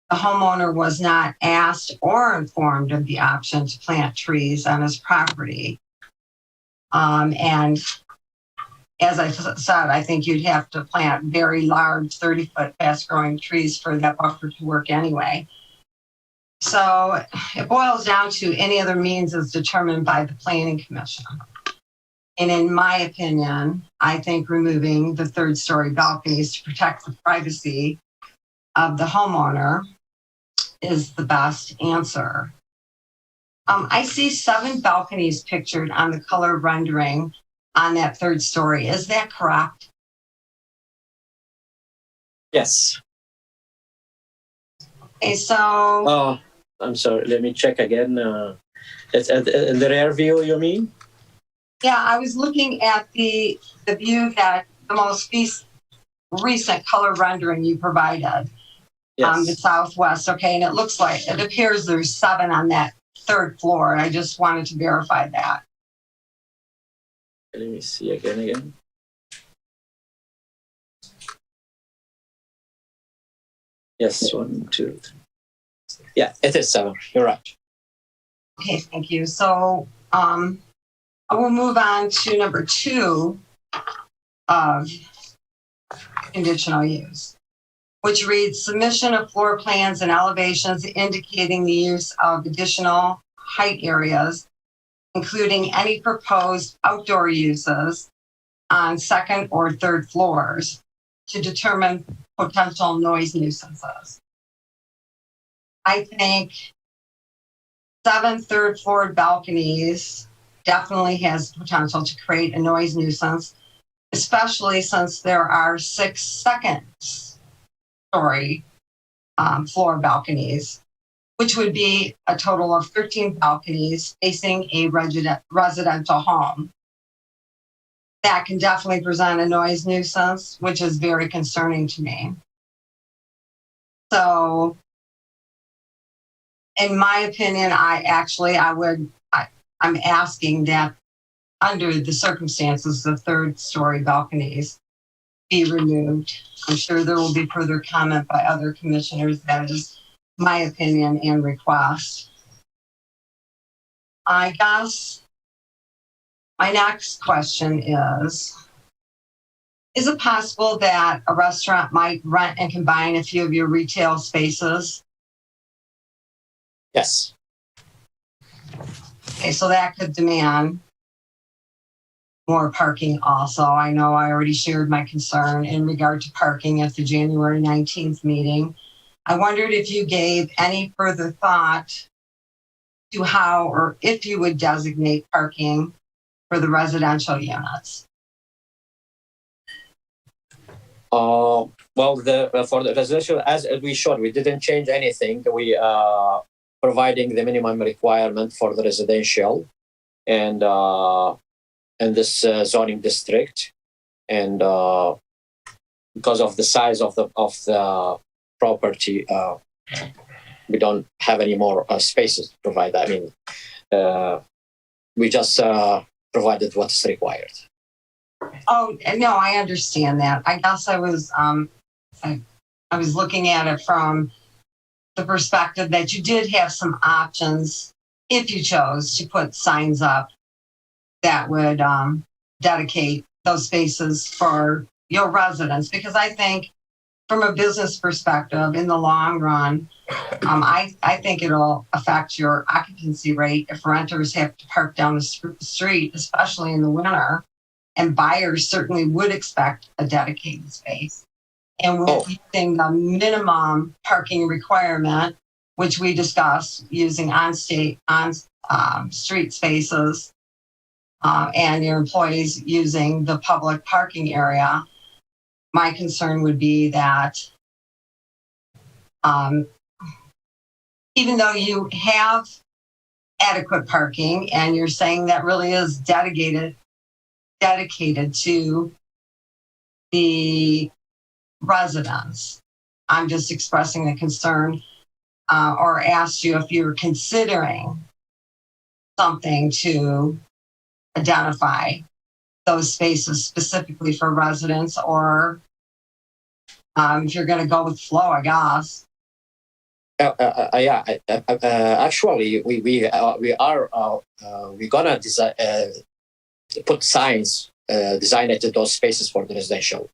[SPEAKER 1] The homeowner was not asked or informed of the option to plant trees on his property. And as I said, I think you'd have to plant very large 30-foot fast-growing trees for that buffer to work anyway. So it boils down to any other means as determined by the Planning Commission. And in my opinion, I think removing the 3rd-story balconies to protect the privacy of the homeowner is the best answer. I see 7 balconies pictured on the color rendering on that 3rd story. Is that correct?
[SPEAKER 14] Yes.
[SPEAKER 1] Okay, so...
[SPEAKER 14] I'm sorry, let me check again. It's in the rear view, you mean?
[SPEAKER 1] Yeah, I was looking at the view that the most recent color rendering you provided.
[SPEAKER 14] Yes.
[SPEAKER 1] The southwest, okay, and it appears there's 7 on that 3rd floor. I just wanted to verify that.
[SPEAKER 14] Let me see again. Yes, 1, 2, 3. Yeah, it is 7. You're right.
[SPEAKER 1] Okay, thank you. So I will move on to number 2 of conditional use, which reads submission of floor plans and elevations indicating the use of additional height areas, including any proposed outdoor uses on second or third floors to determine potential noise nuisances. I think 7 third floor balconies definitely has potential to create a noise nuisance, especially since there are 6 second story floor balconies, which would be a total of 13 balconies facing a residential home. That can definitely present a noise nuisance, which is very concerning to me. So, in my opinion, I'm asking that under the circumstances, the 3rd story balconies be removed. I'm sure there will be further comment by other commissioners. That is my opinion and request. I guess my next question is it possible that a restaurant might rent and combine a few of your retail spaces?
[SPEAKER 14] Yes.
[SPEAKER 1] Okay, so that could demand more parking also. I know I already shared my concern in regard to parking at the January 19th meeting. I wondered if you gave any further thought to how or if you would designate parking for the residential units.
[SPEAKER 14] Well, for the residential, as we showed, we didn't change anything. We providing the minimum requirement for the residential and in this zoning district, and because of the size of the property, we don't have any more spaces to provide. I mean, we just provided what's required.
[SPEAKER 1] Oh, no, I understand that. I guess I was looking at it from the perspective that you did have some options if you chose to put signs up that would dedicate those spaces for your residents. Because I think from a business perspective, in the long run, I think it'll affect your occupancy rate if renters have to park down the street, especially in the winter. And buyers certainly would expect a dedicated space. And we're using the minimum parking requirement, which we discussed using street spaces, and your employees using the public parking area. My concern would be that even though you have adequate parking and you're saying that really is dedicated to the residents, I'm just expressing the concern or asked you if you're considering something to identify those spaces specifically for residents, or if you're going to go with flow, I guess.
[SPEAKER 14] Yeah, actually, we're gonna design, put signs designated to those spaces for the residential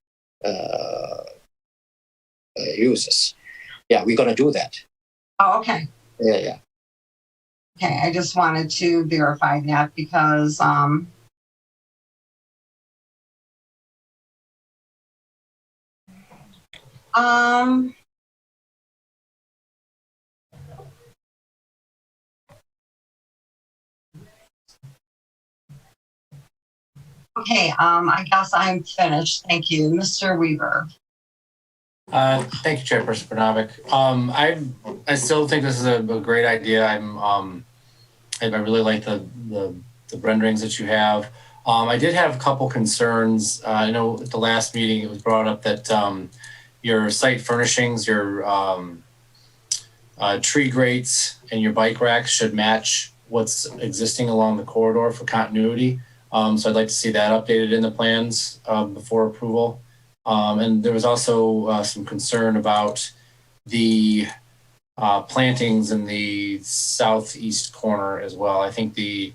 [SPEAKER 14] uses. Yeah, we're gonna do that.
[SPEAKER 1] Oh, okay.
[SPEAKER 14] Yeah.
[SPEAKER 1] Okay, I just wanted to verify that because okay, I guess I'm finished. Thank you. Mr. Weaver.
[SPEAKER 6] Thank you, Chairperson Brnovic. I still think this is a great idea. I really like the renderings that you have. I did have a couple concerns. I know at the last meeting it was brought up that your site furnishings, your tree grates, and your bike racks should match what's existing along the corridor for continuity. So I'd like to see that updated in the plans before approval. And there was also some concern about the plantings in the southeast corner as well. I think the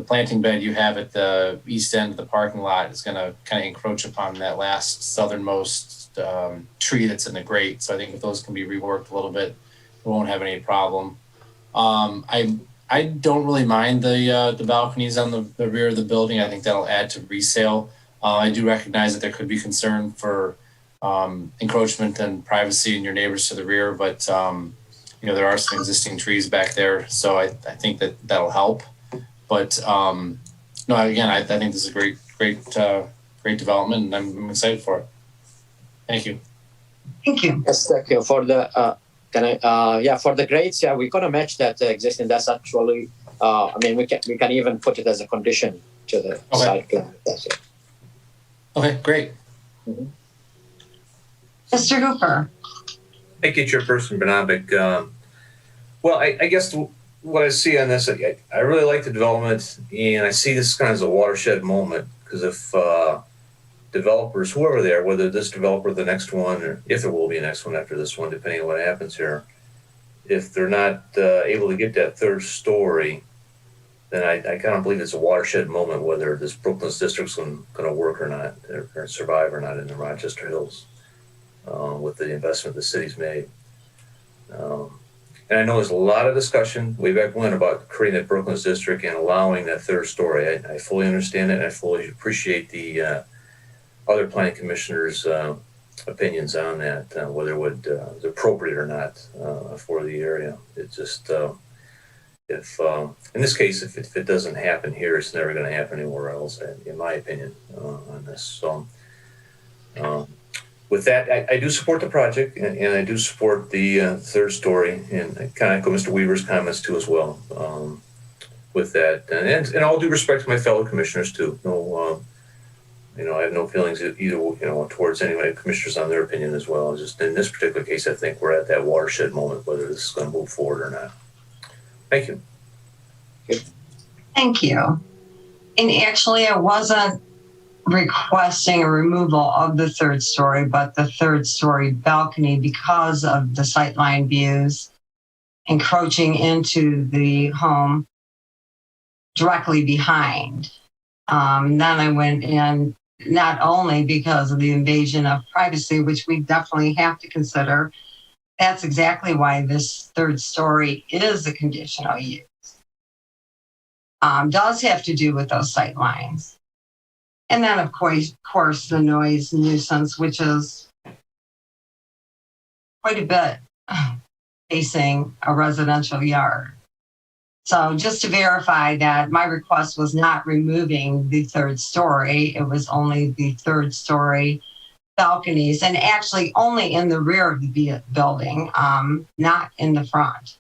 [SPEAKER 6] planting bed you have at the east end of the parking lot is going to kind of encroach upon that last southernmost tree that's in the grate. So I think if those can be reworked a little bit, we won't have any problem. I don't really mind the balconies on the rear of the building. I think that'll add to resale. I do recognize that there could be concern for encroachment and privacy in your neighbors to the rear, but there are some existing trees back there, so I think that'll help. But no, again, I think this is a great development, and I'm excited for it. Thank you.
[SPEAKER 1] Thank you.
[SPEAKER 14] Yes, thank you for the. For the grades, we're gonna match that existing. That's actually, we can even put it as a condition to the site plan. That's it.
[SPEAKER 6] Okay, great.
[SPEAKER 14] Mm-hmm.
[SPEAKER 1] Mr. Hooper.
[SPEAKER 12] Thank you, Chairperson Bernabik. Well, I guess what I see on this, I really like the development, and I see this kind of as a watershed moment, because if developers, whoever they are, whether this developer, the next one, or if there will be a next one after this one, depending on what happens here, if they're not able to get that third story, then I kind of believe it's a watershed moment whether this Brooklyn's district's going to work or not, or survive or not in the Rochester Hills with the investment the city's made. And I know there's a lot of discussion way back when about creating that Brooklyn's district and allowing that third story. I fully understand it, and I fully appreciate the other planning commissioners' opinions on that, whether it is appropriate or not for the area. It just, if in this case, if it doesn't happen here, it's never going to happen anywhere else, in my opinion, on this. So, with that, I do support the project, and I do support the third story, and I kind of echo Mr. Weaver's comments too as well. With that, and all due respect to my fellow commissioners too. No, I have no feelings either, towards any of my commissioners on their opinion as well. Just in this particular case, I think we're at that watershed moment, whether this is going to move forward or not. Thank you.
[SPEAKER 1] Thank you. And actually, I wasn't requesting a removal of the third story, but the third story balcony because of the sightline views encroaching into the home directly behind. Then I went in not only because of the invasion of privacy, which we definitely have to consider. That's exactly why this third story is a conditional use. Does have to do with those sight lines. And then, of course, the noise nuisance, which is quite a bit facing a residential yard. So just to verify that my request was not removing the third story, it was only the third story balconies, and actually only in the rear of the building, not in the front.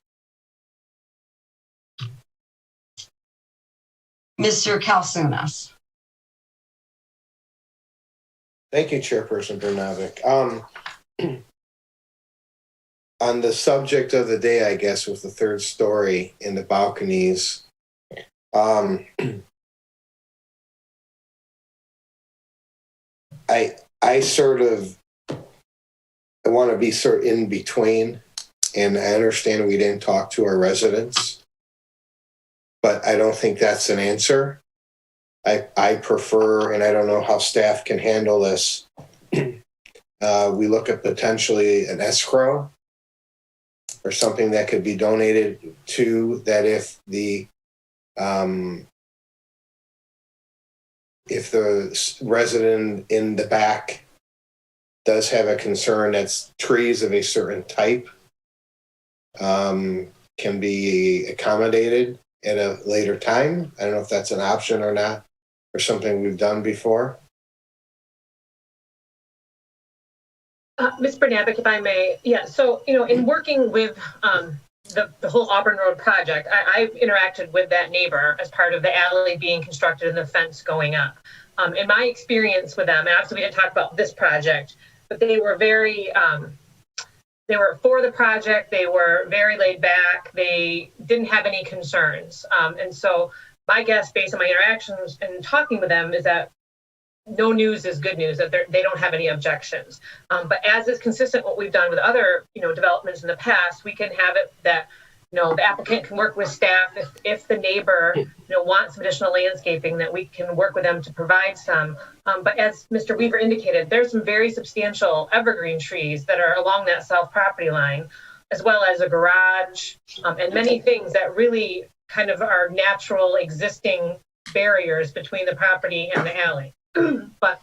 [SPEAKER 1] Mr. Kalsunas.
[SPEAKER 4] Thank you, Chairperson Bernabik. On the subject of the day, I guess, with the third story in the balconies, I want to be sort of in between, and I understand we didn't talk to our residents, but I don't think that's an answer. I prefer, and I don't know how staff can handle this, we look at potentially an escrow or something that could be donated to that if the resident in the back does have a concern that's trees of a certain type can be accommodated at a later time. I don't know if that's an option or not, or something we've done before.
[SPEAKER 5] Ms. Bernabik, if I may, so, in working with the whole Auburn Road project, I've interacted with that neighbor as part of the alley being constructed and the fence going up. In my experience with them, and obviously we didn't talk about this project, but they were very, they were for the project, they were very laid back, they didn't have any concerns. And so my guess, based on my interactions and talking with them, is that no news is good news, that they don't have any objections. But as is consistent what we've done with other, developments in the past, we can have it that, the applicant can work with staff if the neighbor, wants some additional landscaping, that we can work with them to provide some. But as Mr. Weaver indicated, there's some very substantial evergreen trees that are along that south property line, as well as a garage, and many things that really kind of are natural existing barriers between the property and the alley. But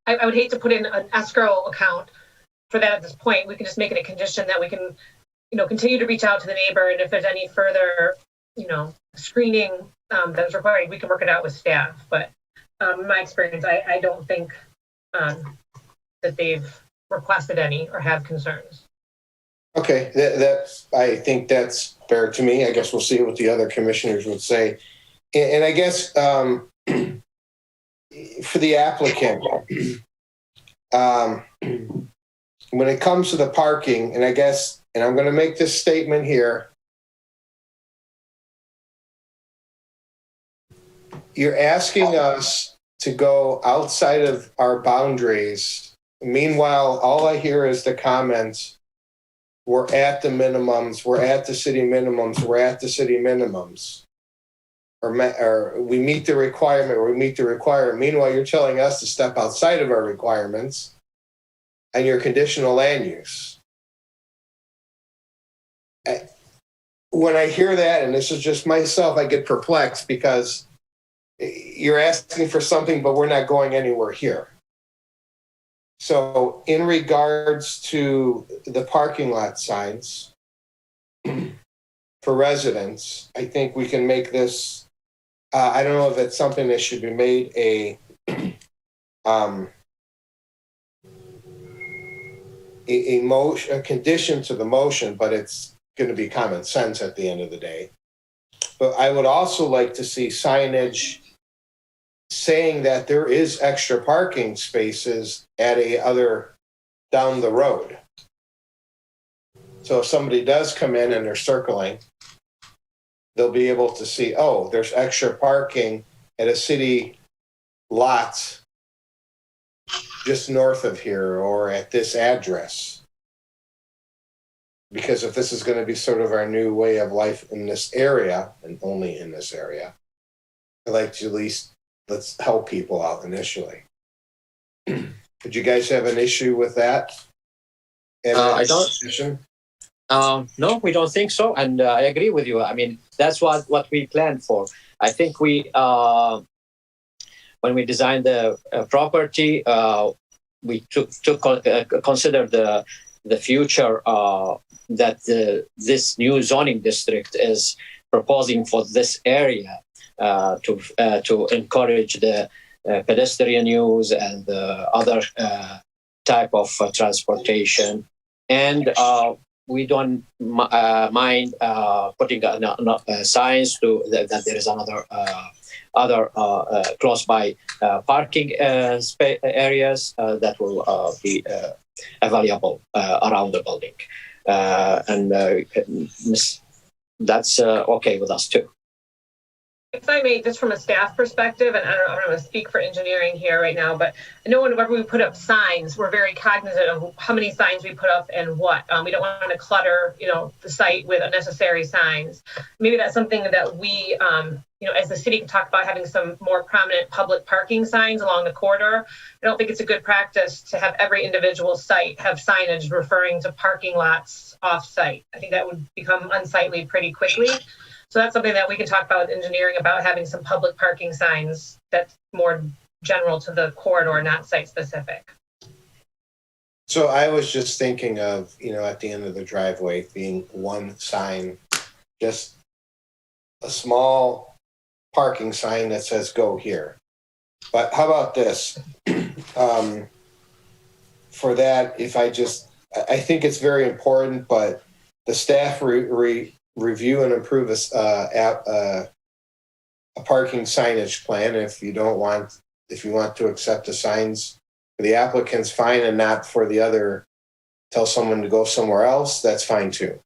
[SPEAKER 5] I would hate to put in an escrow account for that at this point. We can just make it a condition that we can, continue to reach out to the neighbor, and if there's any further, screening that is required, we can work it out with staff. But in my experience, I don't think that they've requested any or have concerns.
[SPEAKER 4] Okay, I think that's fair to me. I guess we'll see what the other commissioners would say. And I guess for the applicant, when it comes to the parking, and I'm going to make this statement here. You're asking us to go outside of our boundaries. Meanwhile, all I hear is the comments, we're at the minimums, we're at the city minimums, we're at the city minimums. Or we meet the requirement, or we meet the requirement. Meanwhile, you're telling us to step outside of our requirements and your conditional land use. When I hear that, and this is just myself, I get perplexed because you're asking for something, but we're not going anywhere here. So in regards to the parking lot signs for residents, I think we can make this, I don't know if it's something that should be made a condition to the motion, but it's going to be common sense at the end of the day. But I would also like to see signage saying that there is extra parking spaces at a other down the road. So if somebody does come in and they're circling, they'll be able to see, oh, there's extra parking at a city lot just north of here or at this address. Because if this is going to be sort of our new way of life in this area, and only in this area, I'd like to at least let's help people out initially. Did you guys have an issue with that?
[SPEAKER 14] I don't. No, we don't think so, and I agree with you. I mean, that's what we planned for. I think we, when we designed the property, we considered the future that this new zoning district is proposing for this area to encourage the pedestrian use and other type of transportation. And we don't mind putting signs to that there is other close by parking areas that will be available around the building. And that's okay with us too.
[SPEAKER 5] If I may, just from a staff perspective, and I don't want to speak for engineering here right now, but I know whenever we put up signs, we're very cognizant of how many signs we put up and what. We don't want to clutter, the site with unnecessary signs. Maybe that's something that we, as the city can talk about having some more prominent public parking signs along the corridor. I don't think it's a good practice to have every individual site have signage referring to parking lots off-site. I think that would become unsightly pretty quickly. So that's something that we can talk about with engineering, about having some public parking signs that's more general to the corridor, not site specific.
[SPEAKER 4] So I was just thinking of, at the end of the driveway being one sign, just a small parking sign that says go here. But how about this? For that, I think it's very important, but the staff review and approve a parking signage plan. If you want to accept the signs for the applicants, fine, and not for the other, tell someone to go somewhere else, that's fine too,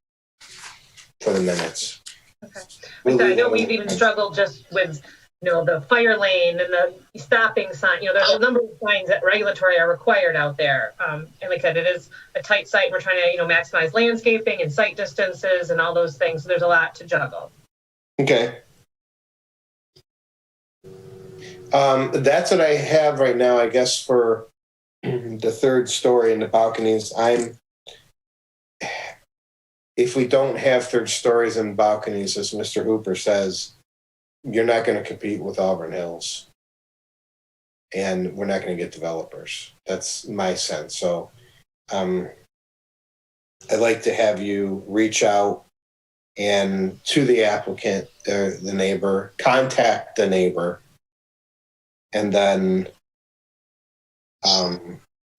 [SPEAKER 4] for the minutes.
[SPEAKER 5] Okay. I know we've even struggled just with the fire lane and the stopping sign. There's a number of signs that regulatory are required out there. And like I said, it is a tight site. We're trying to, maximize landscaping and site distances and all those things. So there's a lot to juggle.
[SPEAKER 4] Okay. That's what I have right now, I guess, for the third story and the balconies. If we don't have third stories and balconies, as Mr. Hooper says, you're not going to compete with Auburn Hills. And we're not going to get developers. That's my sense. So I'd like to have you reach out and to the applicant, the neighbor, contact the neighbor, and then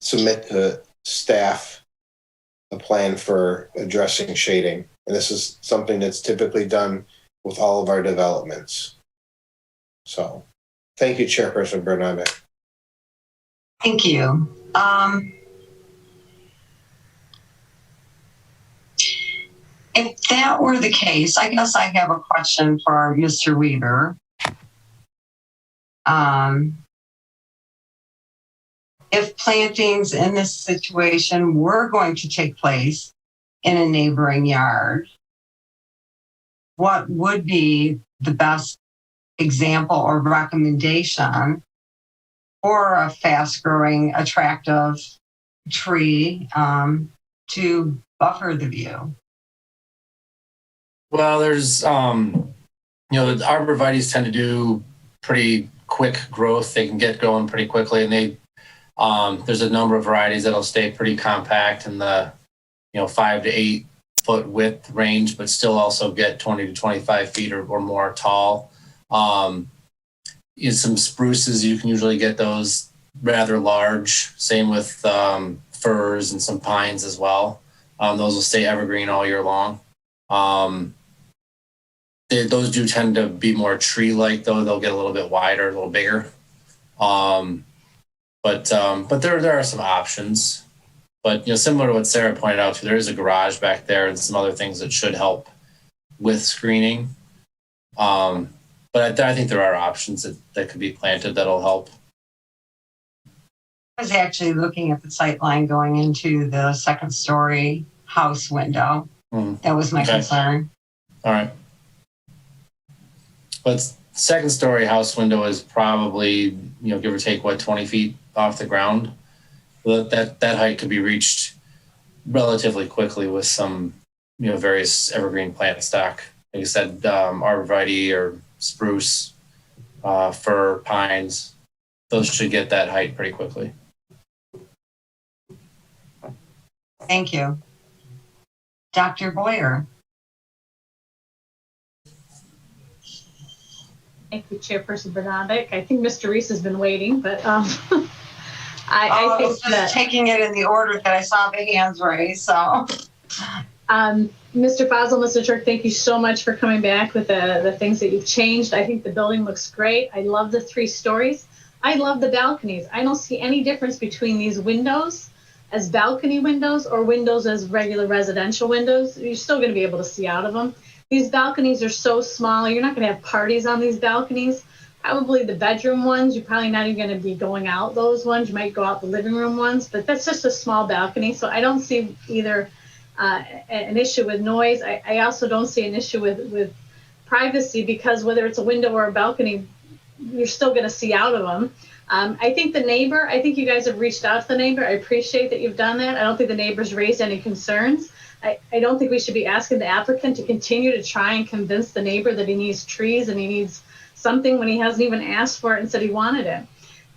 [SPEAKER 4] submit to staff a plan for addressing shading. And this is something that's typically done with all of our developments. So thank you, Chairperson Bernabé.
[SPEAKER 1] Thank you. If that were the case, I guess I have a question for Mr. Weaver. If plantings in this situation were going to take place in a neighboring yard, what would be the best example or recommendation for a fast-growing, attractive tree to buffer the view?
[SPEAKER 6] Well, there's, the arborvitaes tend to do pretty quick growth. They can get going pretty quickly, and there's a number of varieties that'll stay pretty compact in the 5 to 8 foot width range, but still also get 20 to 25 feet or more tall. Some spruces, you can usually get those rather large. Same with firs and some pines as well. Those will stay evergreen all year long. Those do tend to be more tree-like, though. They'll get a little bit wider, a little bigger. But there are some options. But similar to what Sarah pointed out, there is a garage back there and some other things that should help with screening. But I think there are options that could be planted that'll help.
[SPEAKER 1] I was actually looking at the sight line going into the second story house window. That was my concern. All right.
[SPEAKER 6] But second story house window is probably, give or take 20 feet off the ground. That height could be reached relatively quickly with some, various evergreen plant stock. Like I said, arborvitae or spruce, fir, pines. Those should get that height pretty quickly.
[SPEAKER 1] Thank you. Dr. Boyer.
[SPEAKER 15] Thank you, Chairperson Bernabé. I think Mr. Reese has been waiting, but I
[SPEAKER 1] think was just taking it in the order that I saw the hands raised. So,
[SPEAKER 15] Mr. Fazal, Mr. Turk, thank you so much for coming back with the things that you've changed. I think the building looks great. I love the 3 stories. I love the balconies. I don't see any difference between these windows as balcony windows or windows as regular residential windows. You're still going to be able to see out of them. These balconies are so small. You're not going to have parties on these balconies. Probably the bedroom ones, you're probably not even going to be going out those ones. You might go out the living room ones, but that's just a small balcony. So I don't see either an issue with noise. I also don't see an issue with privacy, because whether it's a window or a balcony, you're still going to see out of them. I think you guys have reached out to the neighbor. I appreciate that you've done that. I don't think the neighbor's raised any concerns. I don't think we should be asking the applicant to continue to try and convince the neighbor that he needs trees and he needs something when he hasn't even asked for it and said he wanted it.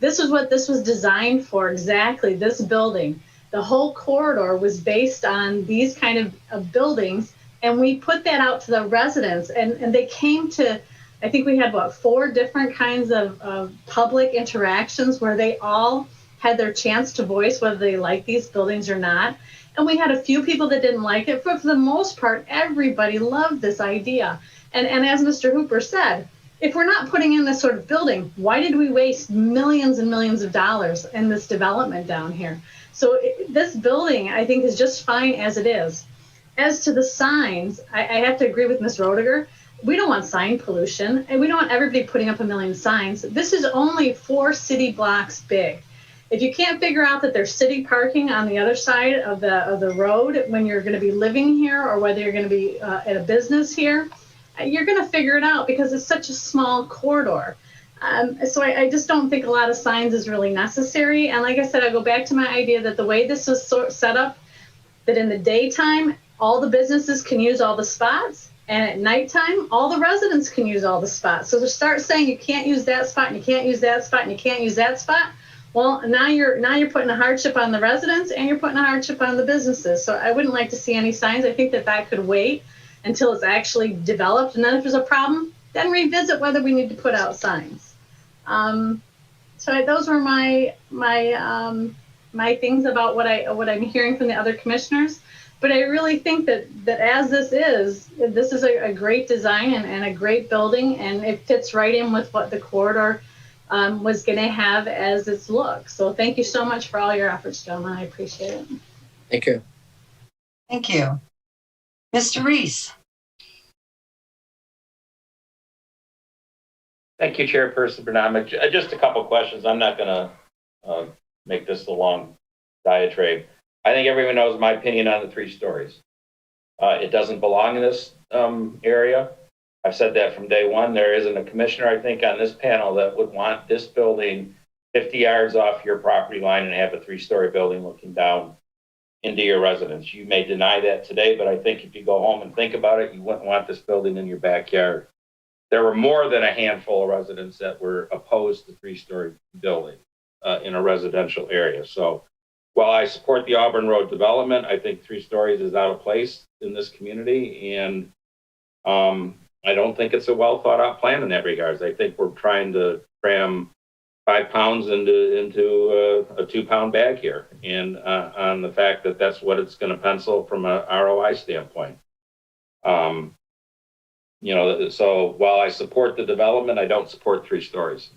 [SPEAKER 15] This is what this was designed for, exactly, this building. The whole corridor was based on these kind of buildings, and we put that out to the residents, and they came to, I think we had, 4 different kinds of public interactions where they all had their chance to voice whether they like these buildings or not. And we had a few people that didn't like it, but for the most part, everybody loved this idea. And as Mr. Hooper said, if we're not putting in this sort of building, why did we waste millions and millions of dollars in this development down here? So this building, I think, is just fine as it is. As to the signs, I have to agree with Ms. Roediger. We don't want sign pollution, and we don't want everybody putting up a million signs. This is only 4 city blocks big. If you can't figure out that there's city parking on the other side of the road when you're going to be living here, or whether you're going to be at a business here, you're going to figure it out because it's such a small corridor. So I just don't think a lot of signs is really necessary. And like I said, I go back to my idea that the way this is set up, that in the daytime, all the businesses can use all the spots, and at nighttime, all the residents can use all the spots. So to start saying you can't use that spot, and you can't use that spot, and you can't use that spot, well, now you're putting a hardship on the residents, and you're putting a hardship on the businesses. So I wouldn't like to see any signs. I think that could wait until it's actually developed, and then if there's a problem, then revisit whether we need to put out signs. So those were my things about what I'm hearing from the other commissioners. But I really think that as this is a great design and a great building, and it fits right in with what the corridor was going to have as its look. So thank you so much for all your efforts, gentlemen. I appreciate it.
[SPEAKER 14] Thank you.
[SPEAKER 1] Thank you. Mr. Reese.
[SPEAKER 3] Thank you, Chairperson Bernamic. Just a couple questions. I'm not going to make this a long diatribe. I think everyone knows my opinion on the 3 stories. It doesn't belong in this area. I've said that from day one. There isn't a commissioner, I think, on this panel that would want this building 50 yards off your property line and have a 3-story building looking down into your residence. You may deny that today, but I think if you go home and think about it, you wouldn't want this building in your backyard. There were more than a handful of residents that were opposed to 3-story building in a residential area. So while I support the Auburn Road development, I think 3 stories is out of place in this community. And I don't think it's a well thought out plan in that regards. I think we're trying to cram 5 pounds into a 2-pound bag here. And on the fact that that's what it's going to pencil from a ROI standpoint. So while I support the development, I don't support 3 stories.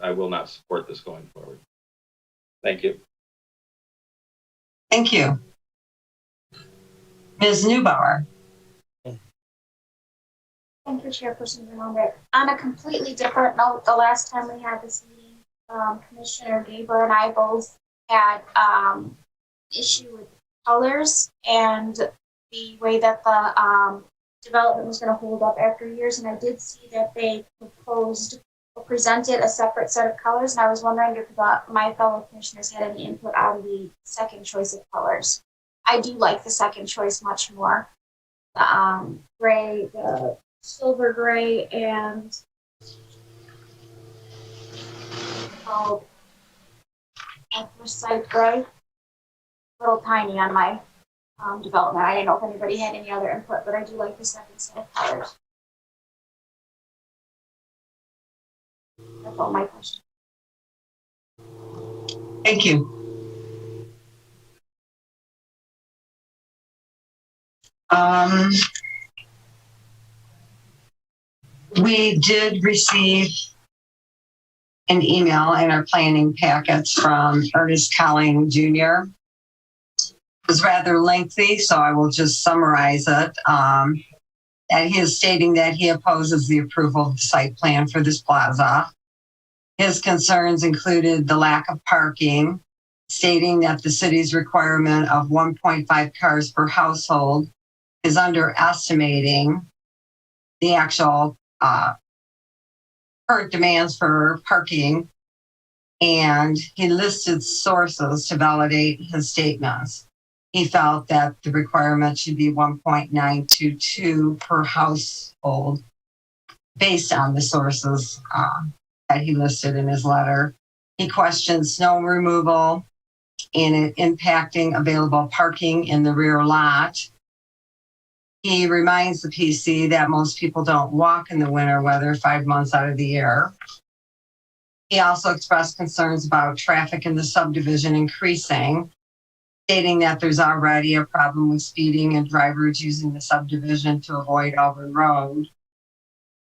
[SPEAKER 3] I will not support this going forward. Thank you.
[SPEAKER 1] Thank you. Ms. Neubauer.
[SPEAKER 11] Thank you, Chairperson Bernamic. On a completely different note, the last time we had this meeting, Commissioner Gaber and I both had issue with colors and the way that the development was going to hold up after years. And I did see that they proposed or presented a separate set of colors. And I was wondering if my fellow commissioners had any input on the second choice of colors. I do like the second choice much more. The gray, the silver gray, and anthracite gray. A little tiny on my development. I didn't know if anybody had any other input, but I do like the second set of colors. That's all my questions.
[SPEAKER 1] Thank you. We did receive an email in our planning packets from Ernest Colling Jr. It was rather lengthy, so I will just summarize it. And he is stating that he opposes the approval of the site plan for this plaza. His concerns included the lack of parking, stating that the city's requirement of 1.5 cars per household is underestimating the actual current demands for parking, and he listed sources to validate his statements. He felt that the requirement should be 1.922 per household based on the sources that he listed in his letter. He questioned snow removal and it impacting available parking in the rear lot. He reminds the PC that most people don't walk in the winter weather 5 months out of the year. He also expressed concerns about traffic in the subdivision increasing, stating that there's already a problem with speeding and drivers using the subdivision to avoid Auburn Road.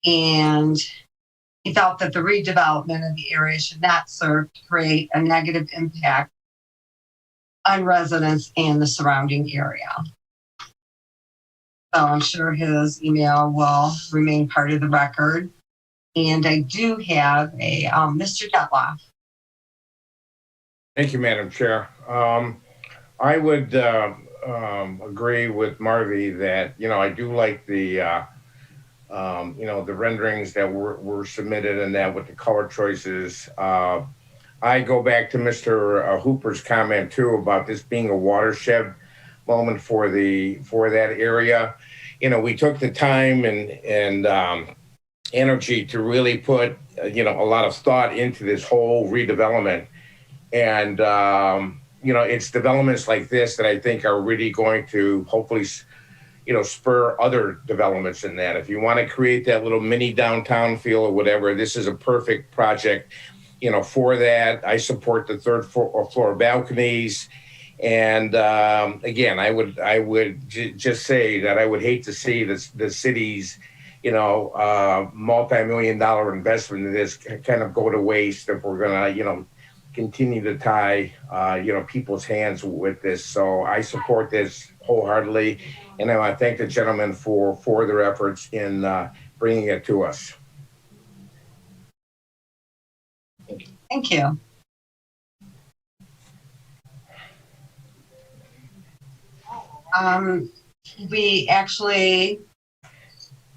[SPEAKER 1] And he felt that the redevelopment of the area should not serve to create a negative impact on residents and the surrounding area. So I'm sure his email will remain part of the record. And I do have a Mr. Detloff.
[SPEAKER 16] Thank you, Madam Chair. I would agree with Marvy that, I do like the, the renderings that were submitted and that with the color choices. I go back to Mr. Hooper's comment too about this being a watershed moment for that area. We took the time and energy to really put, a lot of thought into this whole redevelopment. And, it's developments like this that I think are really going to hopefully, spur other developments in that. If you want to create that little mini downtown feel or whatever, this is a perfect project, for that. I support the third floor balconies. And again, I would just say that I would hate to see the city's, multi-million-dollar investment in this kind of go to waste if we're gonna, continue to tie, people's hands with this. So I support this wholeheartedly, and I want to thank the gentleman for their efforts in bringing it to us.
[SPEAKER 1] Thank you.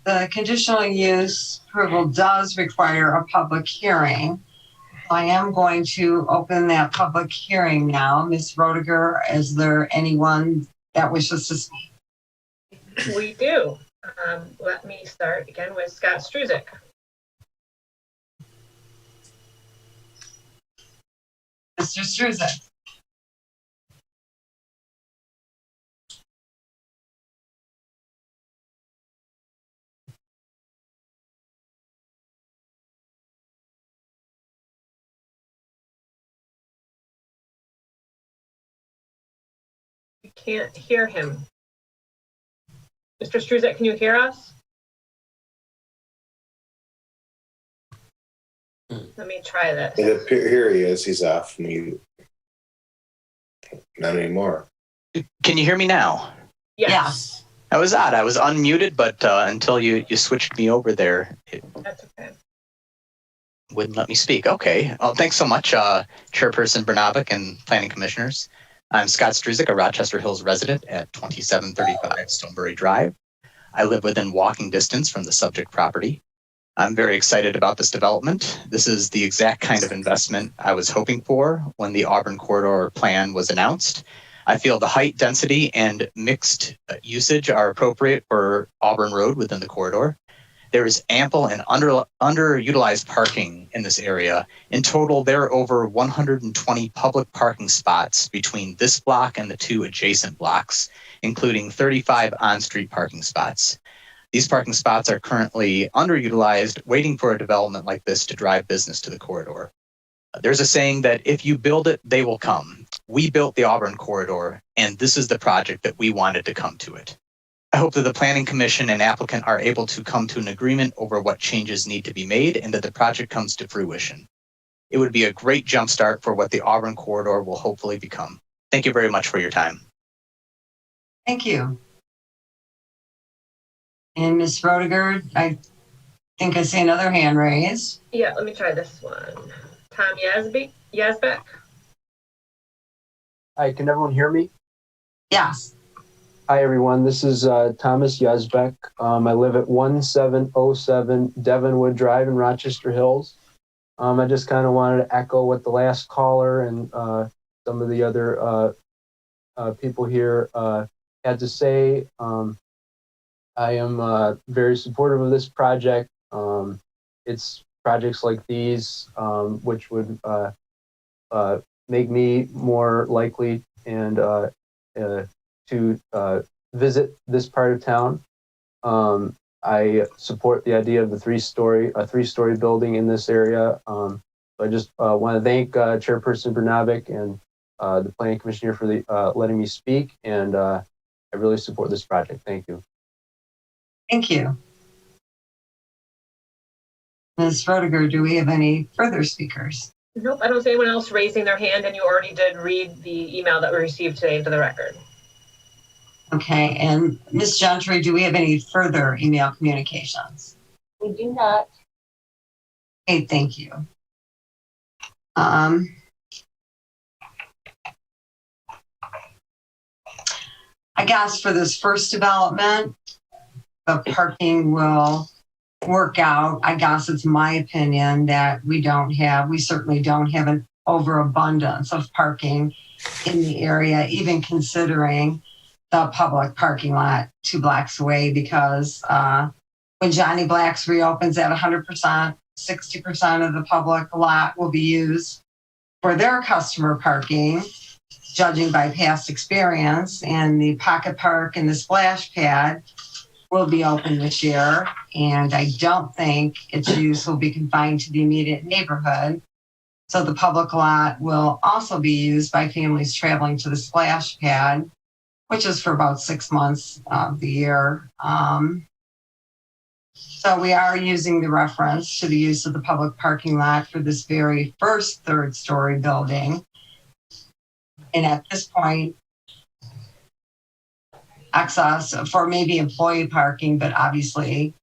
[SPEAKER 1] The conditional use approval does require a public hearing. I am going to open that public hearing now. Ms. Roediger, is there anyone that wishes to speak?
[SPEAKER 5] We do. Let me start again with Scott Struzik.
[SPEAKER 1] Mr. Struzik.
[SPEAKER 5] We can't hear him. Mr. Struzik, can you hear us? Let me try this.
[SPEAKER 4] Here he is. He's off mute. Not anymore.
[SPEAKER 9] Can you hear me now?
[SPEAKER 5] Yes.
[SPEAKER 9] That was odd. I was unmuted, but until you switched me over there,
[SPEAKER 5] That's okay.
[SPEAKER 9] Wouldn't let me speak. Okay. Well, thanks so much, Chairperson Brnovic and Planning Commissioners. I'm Scott Struzik, a Rochester Hills resident at 2735 Stonebury Drive. I live within walking distance from the subject property. I'm very excited about this development. This is the exact kind of investment I was hoping for when the Auburn Corridor plan was announced. I feel the height, density, and mixed usage are appropriate for Auburn Road within the corridor. There is ample and underutilized parking in this area. In total, there are over 120 public parking spots between this block and the two adjacent blocks, including 35 on-street parking spots. These parking spots are currently underutilized, waiting for a development like this to drive business to the corridor. There's a saying that if you build it, they will come. We built the Auburn Corridor, and this is the project that we wanted to come to it. I hope that the Planning Commission and applicant are able to come to an agreement over what changes need to be made and that the project comes to fruition. It would be a great jumpstart for what the Auburn Corridor will hopefully become. Thank you very much for your time.
[SPEAKER 1] Thank you. And Ms. Roediger, I think I see another hand raised.
[SPEAKER 5] Yeah, let me try this one. Tom Yazbeck.
[SPEAKER 17] Hi, can everyone hear me?
[SPEAKER 1] Yes.
[SPEAKER 17] Hi, everyone. This is Thomas Yazbeck. I live at 1707 Devonwood Drive in Rochester Hills. I just kind of wanted to echo what the last caller and some of the other people here had to say. I am very supportive of this project. It's projects like these which would make me more likely and to visit this part of town. I support the idea of a three-story building in this area. So I just want to thank Chairperson Brnovic and the Planning Commission here for letting me speak, and I really support this project. Thank you.
[SPEAKER 1] Thank you. Ms. Roediger, do we have any further speakers?
[SPEAKER 5] Nope, I don't see anyone else raising their hand, and you already did read the email that we received today into the record.
[SPEAKER 1] Okay, and Ms. Gentry, do we have any further email communications?
[SPEAKER 2] We do not.
[SPEAKER 1] Okay, thank you. I guess for this first development, the parking will work out. I guess it's my opinion that we certainly don't have an overabundance of parking in the area, even considering the public parking lot 2 blocks away, because when Johnny Black's reopens at 100%, 60% of the public lot will be used for their customer parking, judging by past experience, and the pocket park and the splash pad will be open this year. And I don't think its use will be confined to the immediate neighborhood. So the public lot will also be used by families traveling to the splash pad, which is for about 6 months of the year. So we are using the reference to the use of the public parking lot for this very first 3rd-story building. And at this point, access for maybe employee parking, but obviously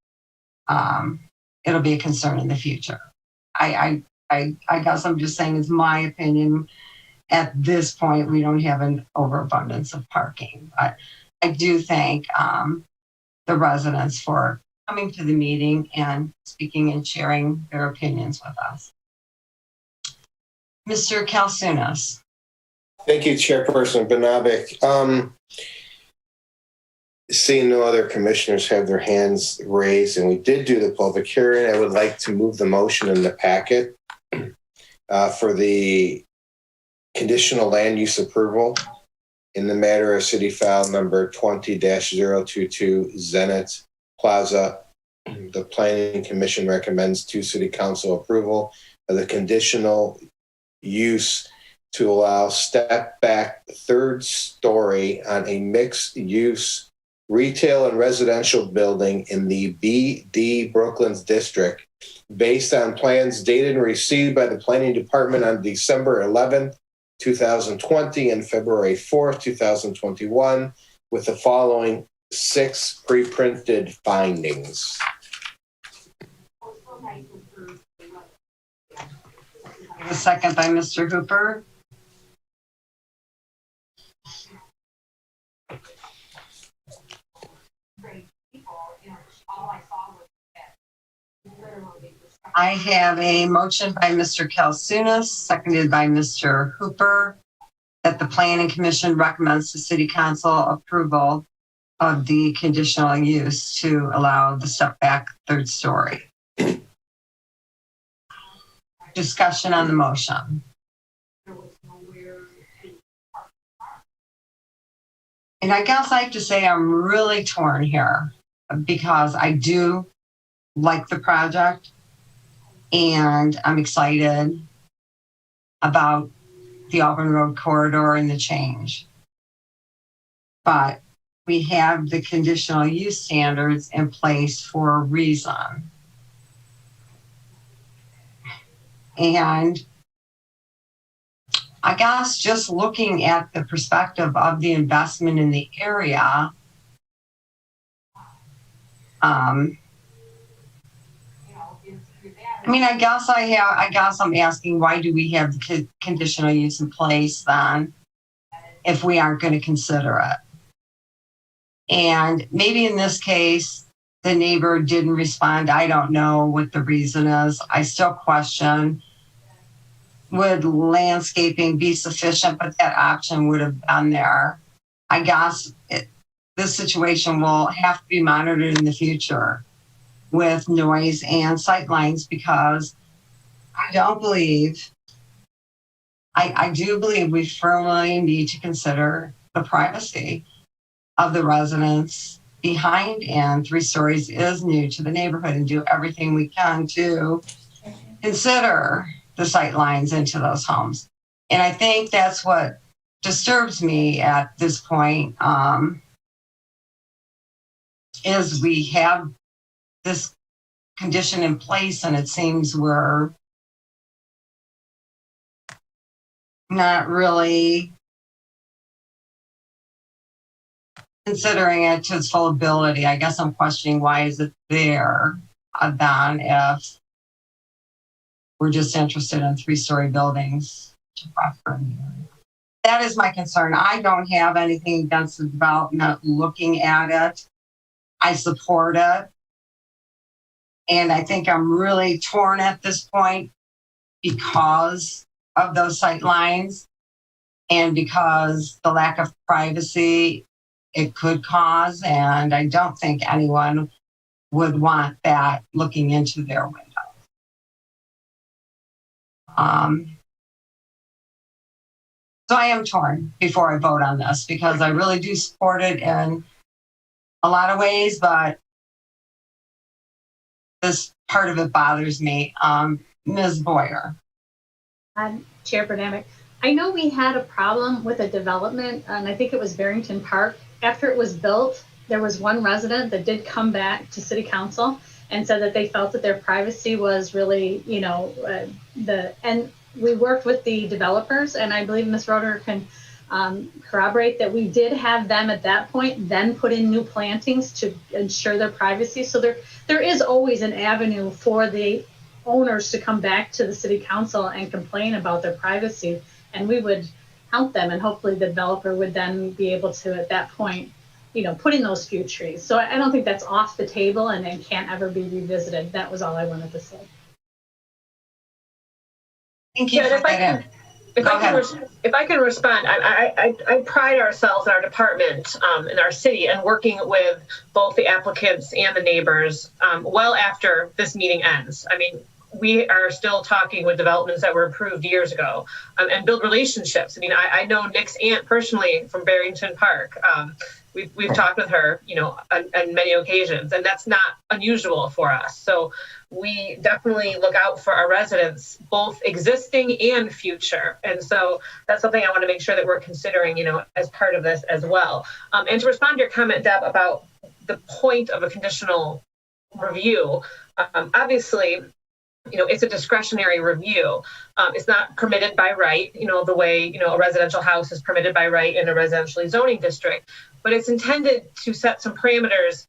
[SPEAKER 1] it'll be a concern in the future. I guess I'm just saying it's my opinion. At this point, we don't have an overabundance of parking, but I do thank the residents for coming to the meeting and speaking and sharing their opinions with us. Mr. Kalsunas.
[SPEAKER 4] Thank you, Chairperson Benabik. Seeing no other commissioners have their hands raised, and we did do the public hearing, I would like to move the motion in the packet for the conditional land use approval in the matter of City File number 20-022 Zenith Plaza. The Planning Commission recommends to City Council approval of the conditional use to allow step back 3rd story on a mixed use retail and residential building in the BD Brooklands district based on plans dated and received by the Planning Department on December 11th, 2020 and February 4th, 2021 with the following 6 pre-printed findings.
[SPEAKER 1] A second by Mr. Hooper. I have a motion by Mr. Kalsunas, seconded by Mr. Hooper, that the Planning Commission recommends to City Council approval of the conditional use to allow the step back 3rd story. Discussion on the motion. And I guess I have to say I'm really torn here because I do like the project and I'm excited about the Auburn Road corridor and the change. But we have the conditional use standards in place for a reason. And I guess just looking at the perspective of the investment in the area, I guess I'm asking, why do we have the conditional use in place then if we aren't going to consider it? And maybe in this case, the neighbor didn't respond. I don't know what the reason is. I still question, would landscaping be sufficient? But that option would have been there. I guess this situation will have to be monitored in the future with noise and sightlines, because I do believe we firmly need to consider the privacy of the residents behind, and 3 stories is new to the neighborhood, and do everything we can to consider the sight lines into those homes. And I think that's what disturbs me at this point, is we have this condition in place and it seems we're not really considering it to its full ability. I guess I'm questioning why is it there then if we're just interested in 3-story buildings to prosper in the area. That is my concern. I don't have anything against the development looking at it. I support it. And I think I'm really torn at this point because of those sight lines and because the lack of privacy it could cause. And I don't think anyone would want that looking into their window. So I am torn before I vote on this because I really do support it in a lot of ways, but this part of it bothers me. Ms. Boyer.
[SPEAKER 15] Chair Bernamic, I know we had a problem with a development, and I think it was Barrington Park. After it was built, there was one resident that did come back to City Council and said that they felt that their privacy was really, and we worked with the developers, and I believe Ms. Roeder can corroborate that we did have them at that point then put in new plantings to ensure their privacy. So there is always an avenue for the owners to come back to the City Council and complain about their privacy, and we would help them, and hopefully the developer would then be able to, at that point, put in those few trees. So I don't think that's off the table and it can't ever be revisited. That was all I wanted to say.
[SPEAKER 1] Thank you.
[SPEAKER 5] Yeah, if I can respond, I pride ourselves in our department, in our city, and working with both the applicants and the neighbors well after this meeting ends. I mean, we are still talking with developments that were approved years ago and build relationships. I mean, I know Nick's aunt personally from Barrington Park. We've talked with her, on many occasions, and that's not unusual for us. So we definitely look out for our residents, both existing and future. And so that's something I want to make sure that we're considering, as part of this as well. And to respond to your comment, Deb, about the point of a conditional review, obviously, it's a discretionary review. It's not permitted by right, the way, a residential house is permitted by right in a residential zoning district, but it's intended to set some parameters,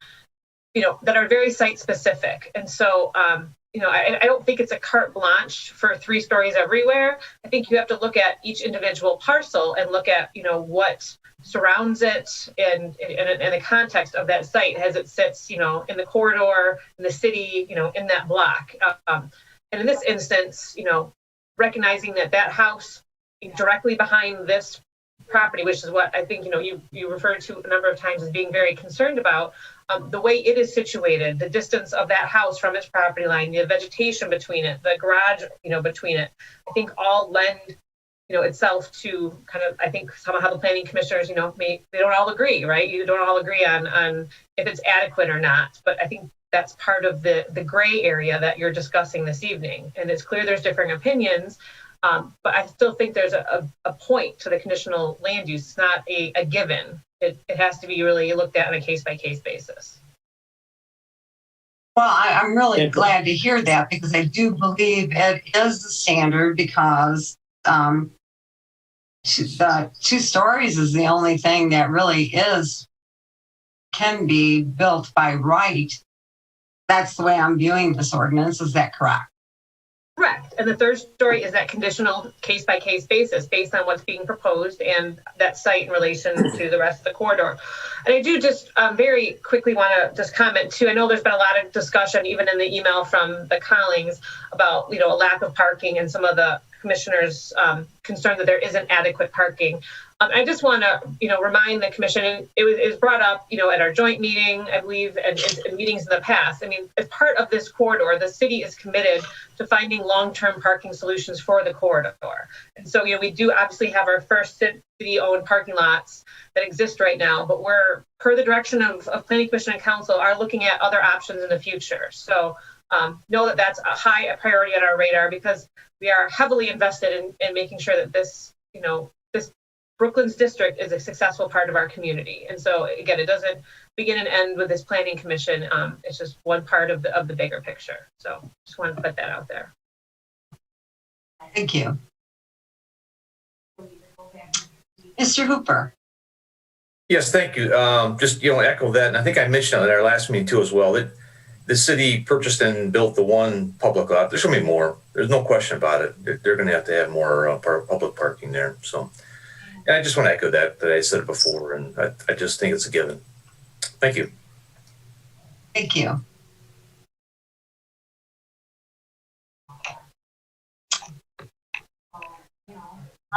[SPEAKER 5] that are very site specific. And so, I don't think it's a carte blanche for 3 stories everywhere. I think you have to look at each individual parcel and look at, what surrounds it and the context of that site as it sits, in the corridor, in the city, in that block. And in this instance, recognizing that house directly behind this property, which is what I think, you referred to a number of times as being very concerned about, the way it is situated, the distance of that house from its property line, the vegetation between it, the garage, between it, I think all lend, itself to kind of, I think somehow the planning commissioners, they don't all agree, right? You don't all agree on if it's adequate or not, but I think that's part of the gray area that you're discussing this evening. And it's clear there's differing opinions, but I still think there's a point to the conditional land use. It's not a given. It has to be really looked at on a case-by-case basis.
[SPEAKER 1] Well, I'm really glad to hear that because I do believe it is the standard because the 2 stories is the only thing that really can be built by right. That's the way I'm viewing this ordinance. Is that correct?
[SPEAKER 5] Correct. And the 3rd story is that conditional case-by-case basis based on what's being proposed and that site in relation to the rest of the corridor. And I do just very quickly want to just comment too. I know there's been a lot of discussion even in the email from the Collings about, a lack of parking and some of the commissioners' concern that there isn't adequate parking. I just want to, remind the commission, it was brought up, at our joint meeting, I believe, and in meetings in the past. I mean, as part of this corridor, the city is committed to finding long-term parking solutions for the corridor. And so, we do obviously have our first city-owned parking lots that exist right now, but we're, per the direction of Planning Commission and Council, are looking at other options in the future. So know that that's a high priority on our radar because we are heavily invested in making sure that this, this Brooklands district is a successful part of our community. And so again, it doesn't begin and end with this planning commission. It's just one part of the bigger picture. So just wanted to put that out there.
[SPEAKER 1] Thank you. Mr. Hooper.
[SPEAKER 12] Yes, thank you. Just, echo that. And I think I mentioned it at our last meeting too as well, that the city purchased and built the one public lot. There's going to be more. There's no question about it. They're going to have more public parking there. So, and I just want to echo that I said it before. And I just think it's a given. Thank you.
[SPEAKER 1] Thank you.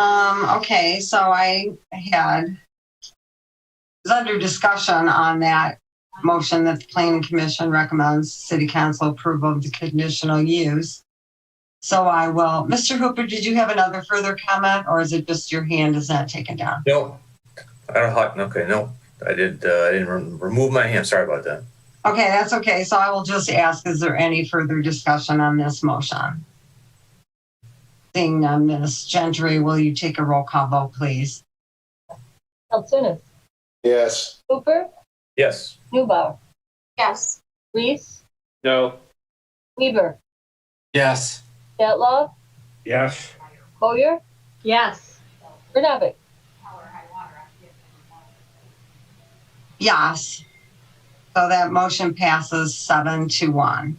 [SPEAKER 1] Okay, so I was under discussion on that motion that the Planning Commission recommends City Council approval of the conditional use. So I will, Mr. Hooper, did you have another further comment, or is it just your hand is not taken down?
[SPEAKER 12] No, I don't. Okay, no, I didn't remove my hand. Sorry about that.
[SPEAKER 1] Okay, that's okay. So I will just ask, is there any further discussion on this motion? Seeing none, Ms. Gentry, will you take a roll call vote, please?
[SPEAKER 2] Keltunis,
[SPEAKER 4] Yes.
[SPEAKER 2] Hooper,
[SPEAKER 12] Yes.
[SPEAKER 2] Newbauer,
[SPEAKER 11] Yes.
[SPEAKER 2] Reese,
[SPEAKER 3] No.
[SPEAKER 2] Weaver,
[SPEAKER 6] Yes.
[SPEAKER 2] Statlaw,
[SPEAKER 16] Yes.
[SPEAKER 2] Boyer,
[SPEAKER 15] Yes.
[SPEAKER 2] Bernabik.
[SPEAKER 1] Yes. So that motion passes 7-1.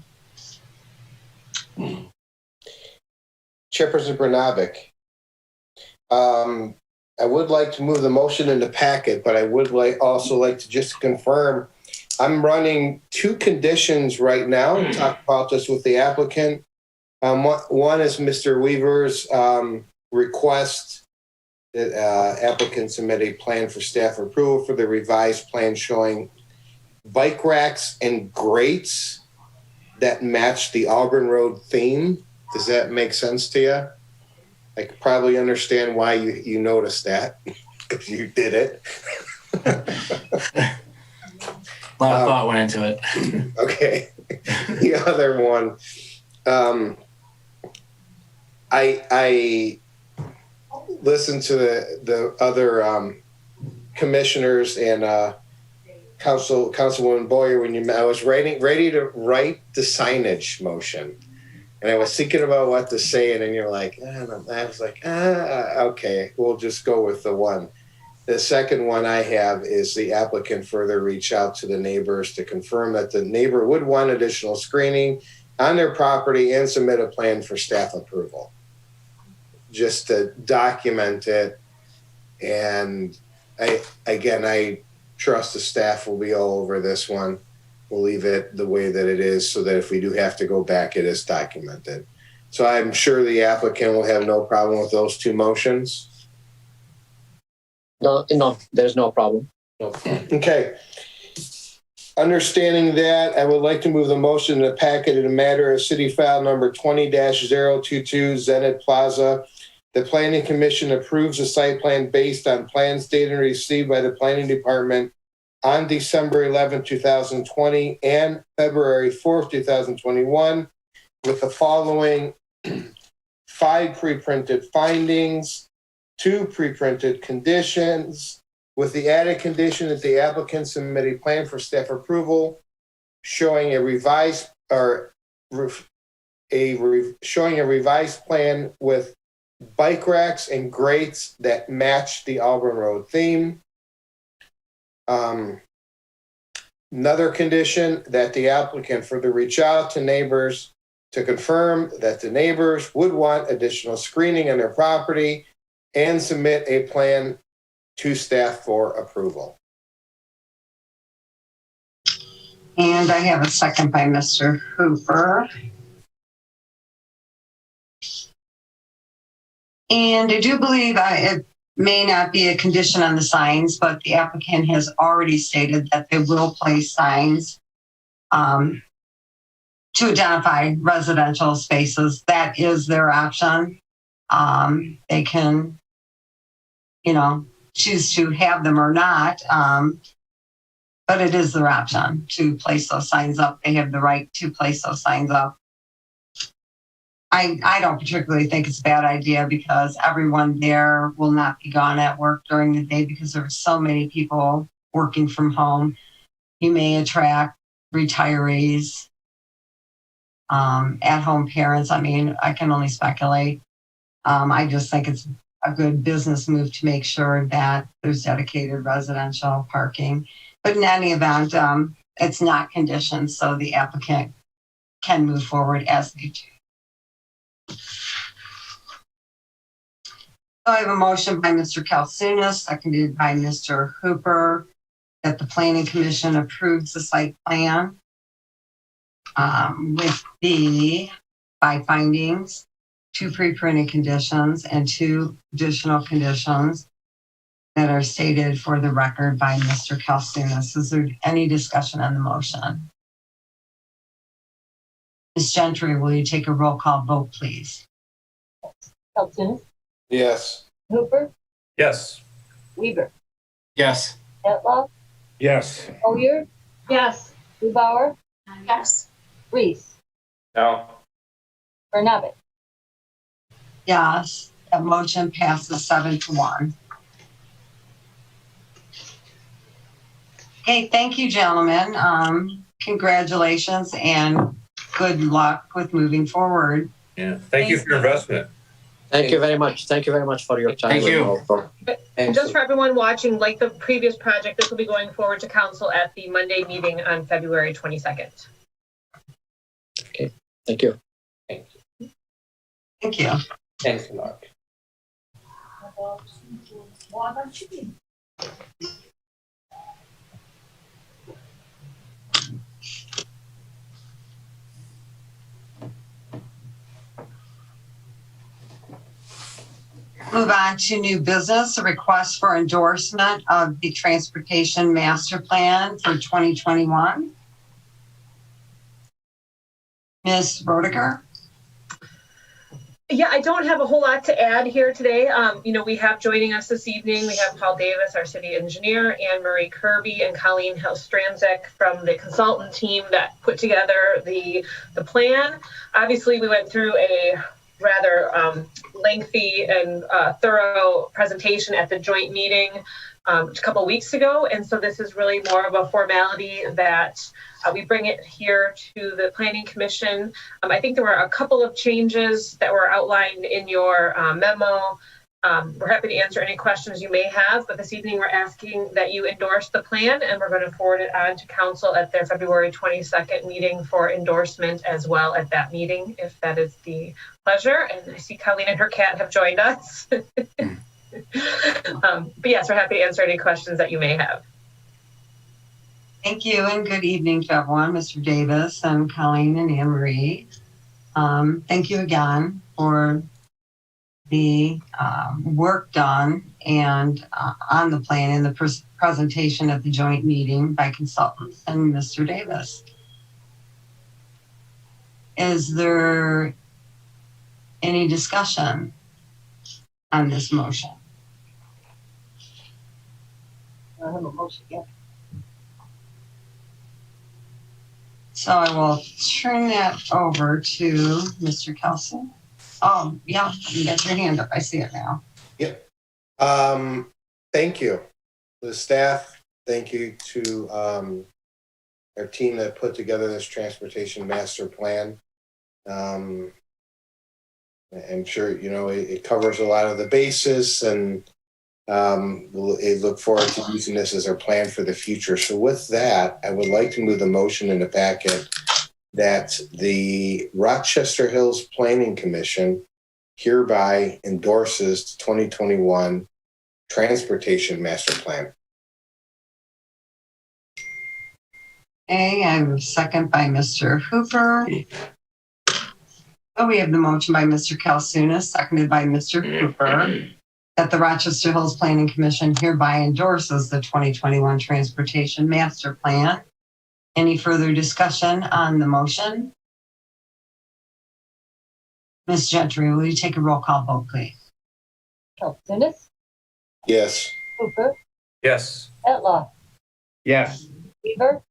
[SPEAKER 4] Chairperson Brnovic. I would like to move the motion in the packet, but I would also like to just confirm I'm running two conditions right now to talk about this with the applicant. One is Mr. Weaver's request that applicant submit a plan for staff approval for the revised plan showing bike racks and grates that match the Auburn Road theme. Does that make sense to you? I could probably understand why you noticed that because you did it.
[SPEAKER 6] A lot of thought went into it.
[SPEAKER 4] Okay. The other one, I listened to the other commissioners and Councilwoman Boyer when I was ready to write the signage motion. And I was thinking about what to say, and then you're like, I was like, okay, we'll just go with the one. The second one I have is the applicant further reach out to the neighbors to confirm that the neighbor would want additional screening on their property and submit a plan for staff approval. Just to document it. And I trust the staff will be all over this one. We'll leave it the way that it is so that if we do have to go back, it is documented. So I'm sure the applicant will have no problem with those two motions.
[SPEAKER 14] No, there's no problem. No.
[SPEAKER 4] Okay. Understanding that, I would like to move the motion in the packet in a matter of city file number 20-022 Zenith Plaza. The Planning Commission approves the site plan based on plans dated and received by the Planning Department on December 11, 2020 and February 4th, 2021 with the following 5 pre-printed findings, 2 pre-printed conditions, with the added condition that the applicant submit a plan for staff approval showing a revised plan with bike racks and grates that match the Auburn Road theme. Another condition that the applicant further reach out to neighbors to confirm that the neighbors would want additional screening on their property and submit a plan to staff for approval.
[SPEAKER 1] And I have a second by Mr. Hooper. And I do believe it may not be a condition on the signs, but the applicant has already stated that they will place signs to identify residential spaces. That is their option. They can, choose to have them or not, but it is their option to place those signs up. They have the right to place those signs up. I don't particularly think it's a bad idea because everyone there will not be gone at work during the day because there are so many people working from home. You may attract retirees, at-home parents. I mean, I can only speculate. I just think it's a good business move to make sure that there's dedicated residential parking. But in any event, it's not conditioned, so the applicant can move forward as they do. So I have a motion by Mr. Kalsunas, seconded by Mr. Hooper, that the Planning Commission approves the site plan with the 5 findings, 2 pre-printed conditions, and 2 additional conditions that are stated for the record by Mr. Kalsunas. Is there any discussion on the motion? Ms. Gentry, will you take a roll call vote, please?
[SPEAKER 2] Kalsunas,
[SPEAKER 4] Yes.
[SPEAKER 2] Hooper,
[SPEAKER 12] Yes.
[SPEAKER 2] Weaver,
[SPEAKER 6] Yes.
[SPEAKER 2] Etloff,
[SPEAKER 16] Yes.
[SPEAKER 2] Collier,
[SPEAKER 15] Yes.
[SPEAKER 2] Lubauer,
[SPEAKER 11] Yes.
[SPEAKER 2] Reese,
[SPEAKER 3] No.
[SPEAKER 2] Bernabet.
[SPEAKER 1] Yes, that motion passes 7-1. Okay, thank you, gentlemen. Congratulations and good luck with moving forward.
[SPEAKER 12] Yeah. Thank you for your investment.
[SPEAKER 14] Thank you very much. Thank you very much for your time.
[SPEAKER 6] Thank you.
[SPEAKER 14] Also.
[SPEAKER 5] And just for everyone watching, like the previous project, this will be going forward to council at the Monday meeting on February 22nd.
[SPEAKER 14] Okay. Thank you.
[SPEAKER 11] Thank you.
[SPEAKER 1] Thank you.
[SPEAKER 11] Thanks a lot.
[SPEAKER 1] Move on to new business, a request for endorsement of the Transportation Master Plan for 2021. Ms. Roediger?
[SPEAKER 5] Yeah, I don't have a whole lot to add here today. We have joining us this evening, we have Paul Davis, our city engineer, Anne Marie Kirby, and Colleen Hill-Stranzik from the consultant team that put together the plan. Obviously, we went through a rather lengthy and thorough presentation at the joint meeting a couple weeks ago. And so this is really more of a formality that we bring it here to the Planning Commission. I think there were a couple of changes that were outlined in your memo. We're happy to answer any questions you may have, but this evening we're asking that you endorse the plan, and we're going to forward it on to council at their February 22nd meeting for endorsement as well at that meeting, if that is the pleasure. And I see Colleen and her cat have joined us. But yes, we're happy to answer any questions that you may have.
[SPEAKER 1] Thank you and good evening to everyone, Mr. Davis and Colleen and Anne Marie. Thank you again for the work done and on the plan and the presentation at the joint meeting by consultants and Mr. Davis. Is there any discussion on this motion?
[SPEAKER 2] I don't have a motion yet.
[SPEAKER 1] So I will turn that over to Mr. Kelson. Oh, yeah, you got your hand up. I see it now.
[SPEAKER 4] Yep. Thank you. The staff, thank you to our team that put together this transportation master plan. I'm sure, it covers a lot of the bases, and we'll look forward to using this as our plan for the future. So with that, I would like to move the motion in the packet that the Rochester Hills Planning Commission hereby endorses the 2021 Transportation Master Plan.
[SPEAKER 1] Okay, I have a second by Mr. Hooper. We have the motion by Mr. Kalsunas, seconded by Mr. Hooper, that the Rochester Hills Planning Commission hereby endorses the 2021 Transportation Master Plan. Any further discussion on the motion? Ms. Gentry, will you take a roll call vote, please?
[SPEAKER 2] Kalsunas,
[SPEAKER 4] Yes.
[SPEAKER 2] Hooper,
[SPEAKER 12] Yes.
[SPEAKER 2] Etloff,
[SPEAKER 16] Yes.
[SPEAKER 2] Weaver,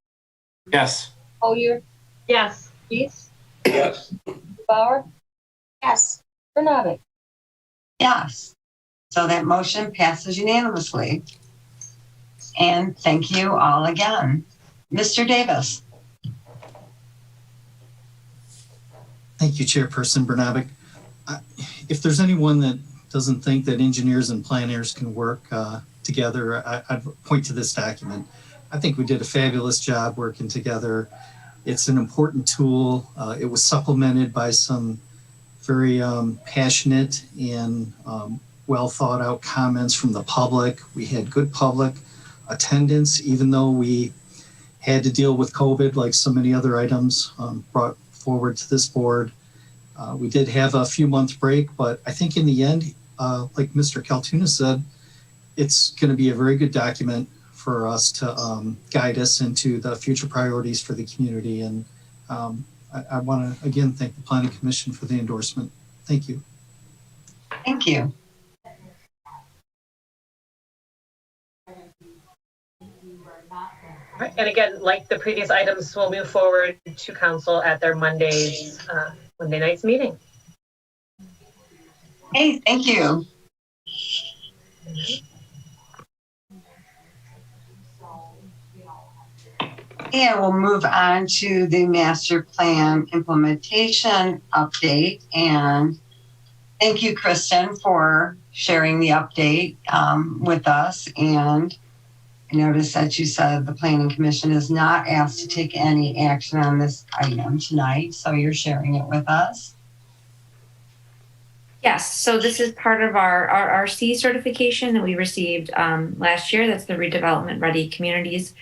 [SPEAKER 6] Yes.
[SPEAKER 2] Collier,
[SPEAKER 15] Yes.
[SPEAKER 2] Reese,
[SPEAKER 3] Yes.
[SPEAKER 2] Lubauer,
[SPEAKER 11] Yes.
[SPEAKER 2] Bernabet.
[SPEAKER 1] Yes. So that motion passes unanimously. And thank you all again. Mr. Davis.
[SPEAKER 18] Thank you, Chairperson Bernabek. If there's anyone that doesn't think that engineers and planners can work together, I'd point to this document. I think we did a fabulous job working together. It's an important tool. It was supplemented by some very passionate and well thought out comments from the public. We had good public attendance, even though we had to deal with COVID like so many other items brought forward to this board. We did have a few month break, but I think in the end, like Mr. Kaltuna said, it's going to be a very good document for us to guide us into the future priorities for the community. And I want to again thank the Planning Commission for the endorsement. Thank you.
[SPEAKER 1] Thank you.
[SPEAKER 5] And again, like the previous items, we'll move forward to council at their Monday night's meeting.
[SPEAKER 1] Hey, thank you. And we'll move on to the master plan implementation update. And thank you, Kristen, for sharing the update with us. And I noticed that you said the Planning Commission is not asked to take any action on this item tonight, so you're sharing it with us.
[SPEAKER 8] Yes, so this is part of our RRC certification that we received last year. That's the Redevelopment Ready Communities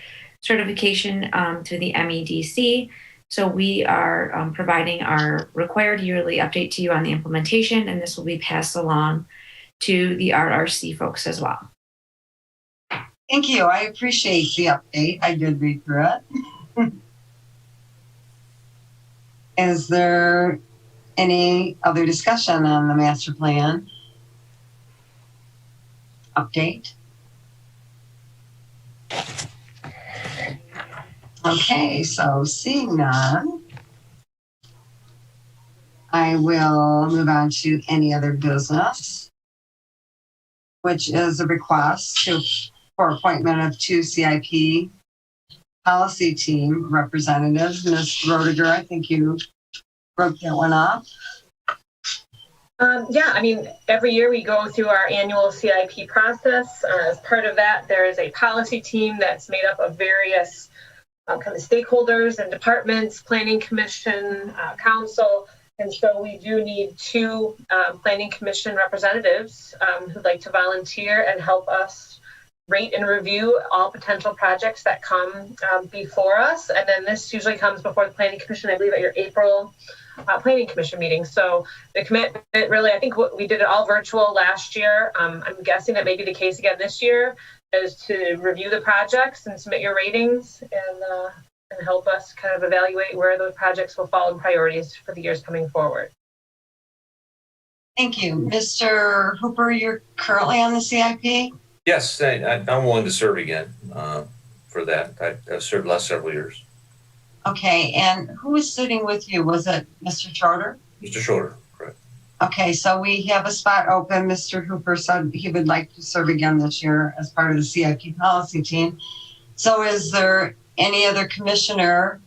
[SPEAKER 8] certification through the MEDC. So we are providing our required yearly update to you on the implementation, and this will be passed along to the RRC folks as well.
[SPEAKER 1] Thank you. I appreciate the update. I did read through it. Is there any other discussion on the master plan update? Okay, so seeing none, I will move on to any other business, which is a request for appointment of 2 CIP policy team representatives. Ms. Roediger, I think you wrote that one up.
[SPEAKER 5] Yeah, I mean, every year we go through our annual CIP process. As part of that, there is a policy team that's made up of various kind of stakeholders and departments, Planning Commission, Council. And so we do need 2 Planning Commission representatives who'd like to volunteer and help us rate and review all potential projects that come before us. And then this usually comes before the Planning Commission, I believe, at your April Planning Commission meeting. So the commitment really, I think we did it all virtual last year. I'm guessing that may be the case again this year, is to review the projects and submit your ratings and help us kind of evaluate where those projects will fall in priorities for the years coming forward.
[SPEAKER 1] Thank you. Mr. Hooper, you're currently on the CIP?
[SPEAKER 12] Yes, I'm willing to serve again for that. I've served the last several years.
[SPEAKER 1] Okay, and who was sitting with you? Was it Mr. Charter?
[SPEAKER 12] Mr. Schroeder, correct.
[SPEAKER 1] Okay, so we have a spot open. Mr. Hooper said he would like to serve again this year as part of the CIP policy team. So is there any other commissioner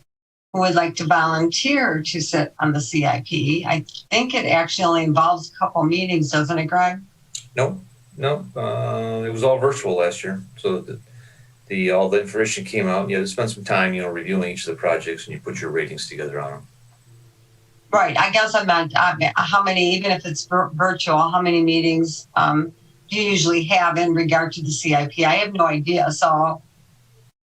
[SPEAKER 1] who would like to volunteer to sit on the CIP? I think it actually only involves a couple meetings, doesn't it, Greg?
[SPEAKER 12] No, it was all virtual last year. So all the information came out. You had to spend some time, reviewing each of the projects, and you put your ratings together on them.
[SPEAKER 1] Right. I guess I meant how many, even if it's virtual, how many meetings do you usually have in regard to the CIP? I have no idea. So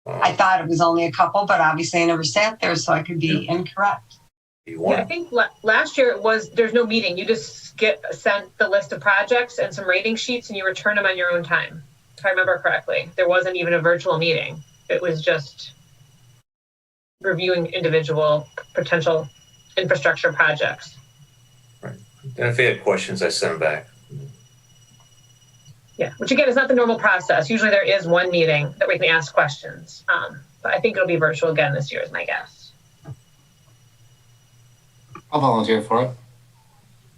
[SPEAKER 1] I thought it was only a couple, but obviously I never sat there, so I could be incorrect.
[SPEAKER 5] Yeah, I think last year there's no meeting. You just get sent the list of projects and some rating sheets, and you return them on your own time. If I remember correctly, there wasn't even a virtual meeting. It was just reviewing individual potential infrastructure projects.
[SPEAKER 12] Right. And if they had questions, I sent them back.
[SPEAKER 5] Yeah, which again is not the normal process. Usually there is one meeting that we can ask questions. But I think it'll be virtual again this year is my guess.
[SPEAKER 6] I'll volunteer for it.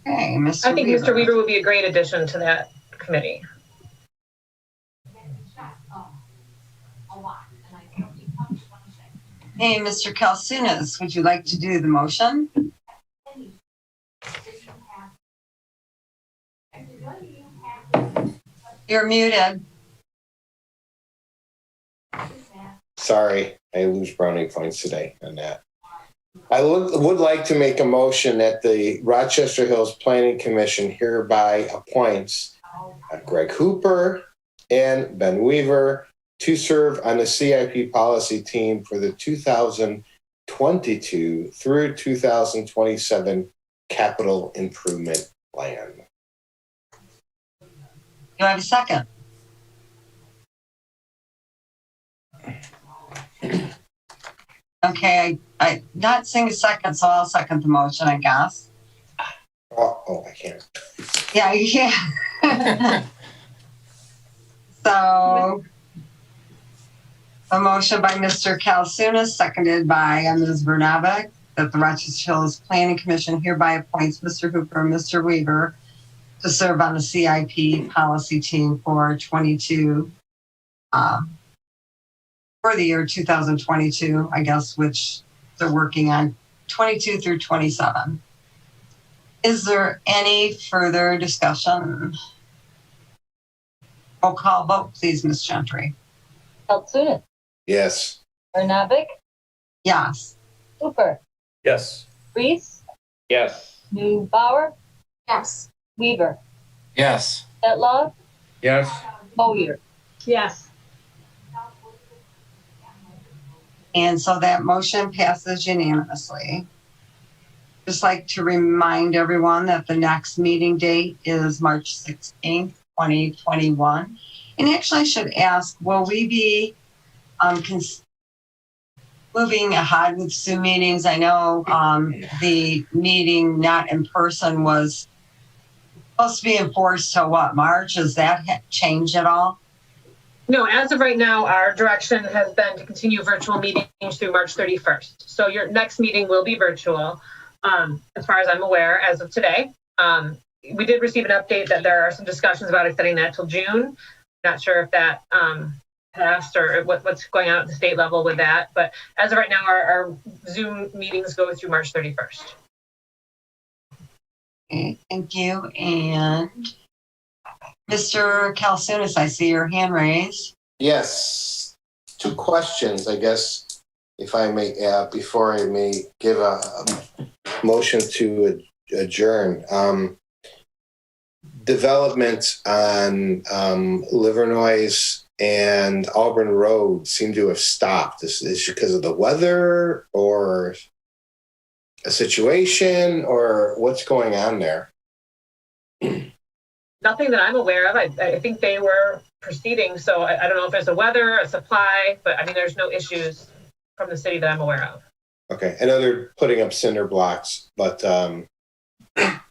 [SPEAKER 1] Okay, Mr.
[SPEAKER 5] I think
[SPEAKER 1] Weaver.
[SPEAKER 5] Mr. Weaver would be a great addition to that committee.
[SPEAKER 1] Hey, Mr. Kalsunas, would you like to do the motion? You're muted.
[SPEAKER 4] Sorry, I lose brownie points today on that. I would like to make a motion that the Rochester Hills Planning Commission hereby appoints Greg Hooper and Ben Weaver to serve on the CIP policy team for the 2022 through 2027 capital improvement plan.
[SPEAKER 1] Do I have a second? Okay, I not seeing a second, so I'll second the motion, I guess.
[SPEAKER 4] Oh, I can't.
[SPEAKER 1] Yeah, yeah. So, a motion by Mr. Kalsunas, seconded by Ms. Vernabeck, that the Rochester Hills Planning Commission hereby appoints Mr. Hooper and Mr. Weaver to serve on the CIP policy team for 22, for the year 2022, I guess, which they're working on 22 through 27. Is there any further discussion? Roll call vote, please, Ms. Gentry.
[SPEAKER 2] Kalsunas,
[SPEAKER 4] Yes.
[SPEAKER 2] Bernabik,
[SPEAKER 1] Yes.
[SPEAKER 2] Hooper,
[SPEAKER 12] Yes.
[SPEAKER 2] Reese,
[SPEAKER 3] Yes.
[SPEAKER 2] Newbauer,
[SPEAKER 11] Yes.
[SPEAKER 2] Weaver,
[SPEAKER 6] Yes.
[SPEAKER 2] Petlov,
[SPEAKER 16] Yes.
[SPEAKER 2] Boyer.
[SPEAKER 15] Yes.
[SPEAKER 1] And so that motion passes unanimously. Just like to remind everyone that the next meeting date is March 16th, 2021. And actually I should ask, will we be moving ahead with Zoom meetings? I know the meeting not in person was supposed to be enforced till what, March? Has that changed at all?
[SPEAKER 5] No, as of right now, our direction has been to continue virtual meetings through March 31st. So your next meeting will be virtual, as far as I'm aware, as of today. We did receive an update that there are some discussions about extending that till June. Not sure if that passed or what's going on at the state level with that. But as of right now, our Zoom meetings go through March 31st.
[SPEAKER 1] Okay, thank you. And Mr. Kalsunas, I see your hand raised.
[SPEAKER 4] Yes. 2 questions, I guess, if I may, before I may give a motion to adjourn. Development on Livernois and Auburn Road seem to have stopped. Is it because of the weather or a situation, or what's going on there?
[SPEAKER 5] Nothing that I'm aware of. I think they were proceeding. So I don't know if there's a weather, a supply, but I mean, there's no issues from the city that I'm aware of.
[SPEAKER 4] Okay. I know they're putting up cinder blocks, but I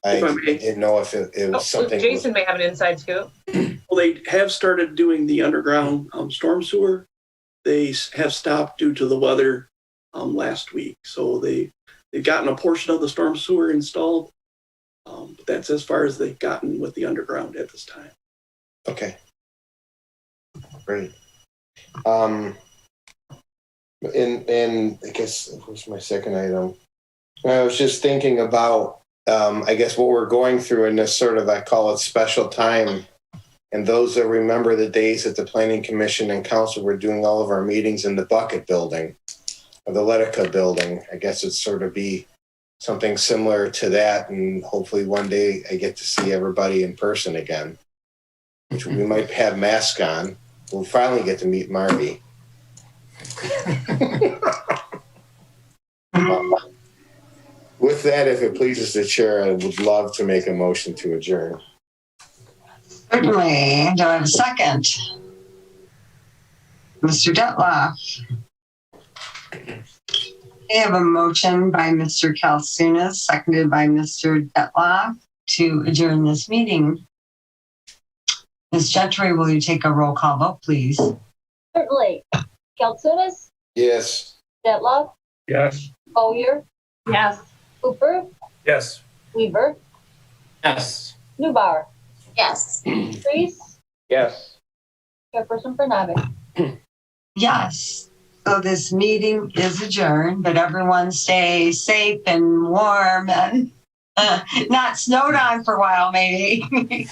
[SPEAKER 4] didn't know if it was something.
[SPEAKER 5] Jason may have an inside scoop.
[SPEAKER 19] Well, they have started doing the underground storm sewer. They have stopped due to the weather last week. So they've gotten a portion of the storm sewer installed. But that's as far as they've gotten with the underground at this time.
[SPEAKER 4] Okay. Great. And I guess what's my second item? I was just thinking about I guess what we're going through in this sort of, I call it special time. And those that remember the days that the Planning Commission and Council were doing all of our meetings in the Bucket Building or the Letica Building, I guess it'd sort of be something similar to that. And hopefully one day I get to see everybody in person again, which we might have masks on. We'll finally get to meet Marty. With that, if it pleases the chair, I would love to make a motion to adjourn.
[SPEAKER 1] Certainly. Do I have a second? Mr. Detloff. I have a motion by Mr. Kalsunas, seconded by Mr. Detloff to adjourn this meeting. Ms. Gentry, will you take a roll call vote, please?
[SPEAKER 2] Certainly. Kalsunas,
[SPEAKER 4] Yes.
[SPEAKER 2] Detloff,
[SPEAKER 12] Yes.
[SPEAKER 2] Boyer,
[SPEAKER 15] Yes.
[SPEAKER 2] Hooper,
[SPEAKER 12] Yes.
[SPEAKER 2] Weaver,
[SPEAKER 6] Yes.
[SPEAKER 2] Newbauer,
[SPEAKER 11] Yes.
[SPEAKER 2] Reese,
[SPEAKER 3] Yes.
[SPEAKER 2] Chairperson Bernabik.
[SPEAKER 1] Yes. So this meeting is adjourned, but everyone stay safe and warm and not snowed on for a while, maybe.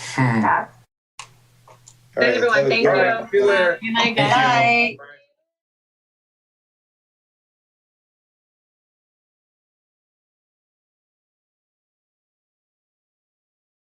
[SPEAKER 4] All right.
[SPEAKER 5] Everyone, thank
[SPEAKER 4] All right.
[SPEAKER 5] you.
[SPEAKER 12] See you later.
[SPEAKER 15] Good night,
[SPEAKER 1] Good
[SPEAKER 15] guys.
[SPEAKER 1] night.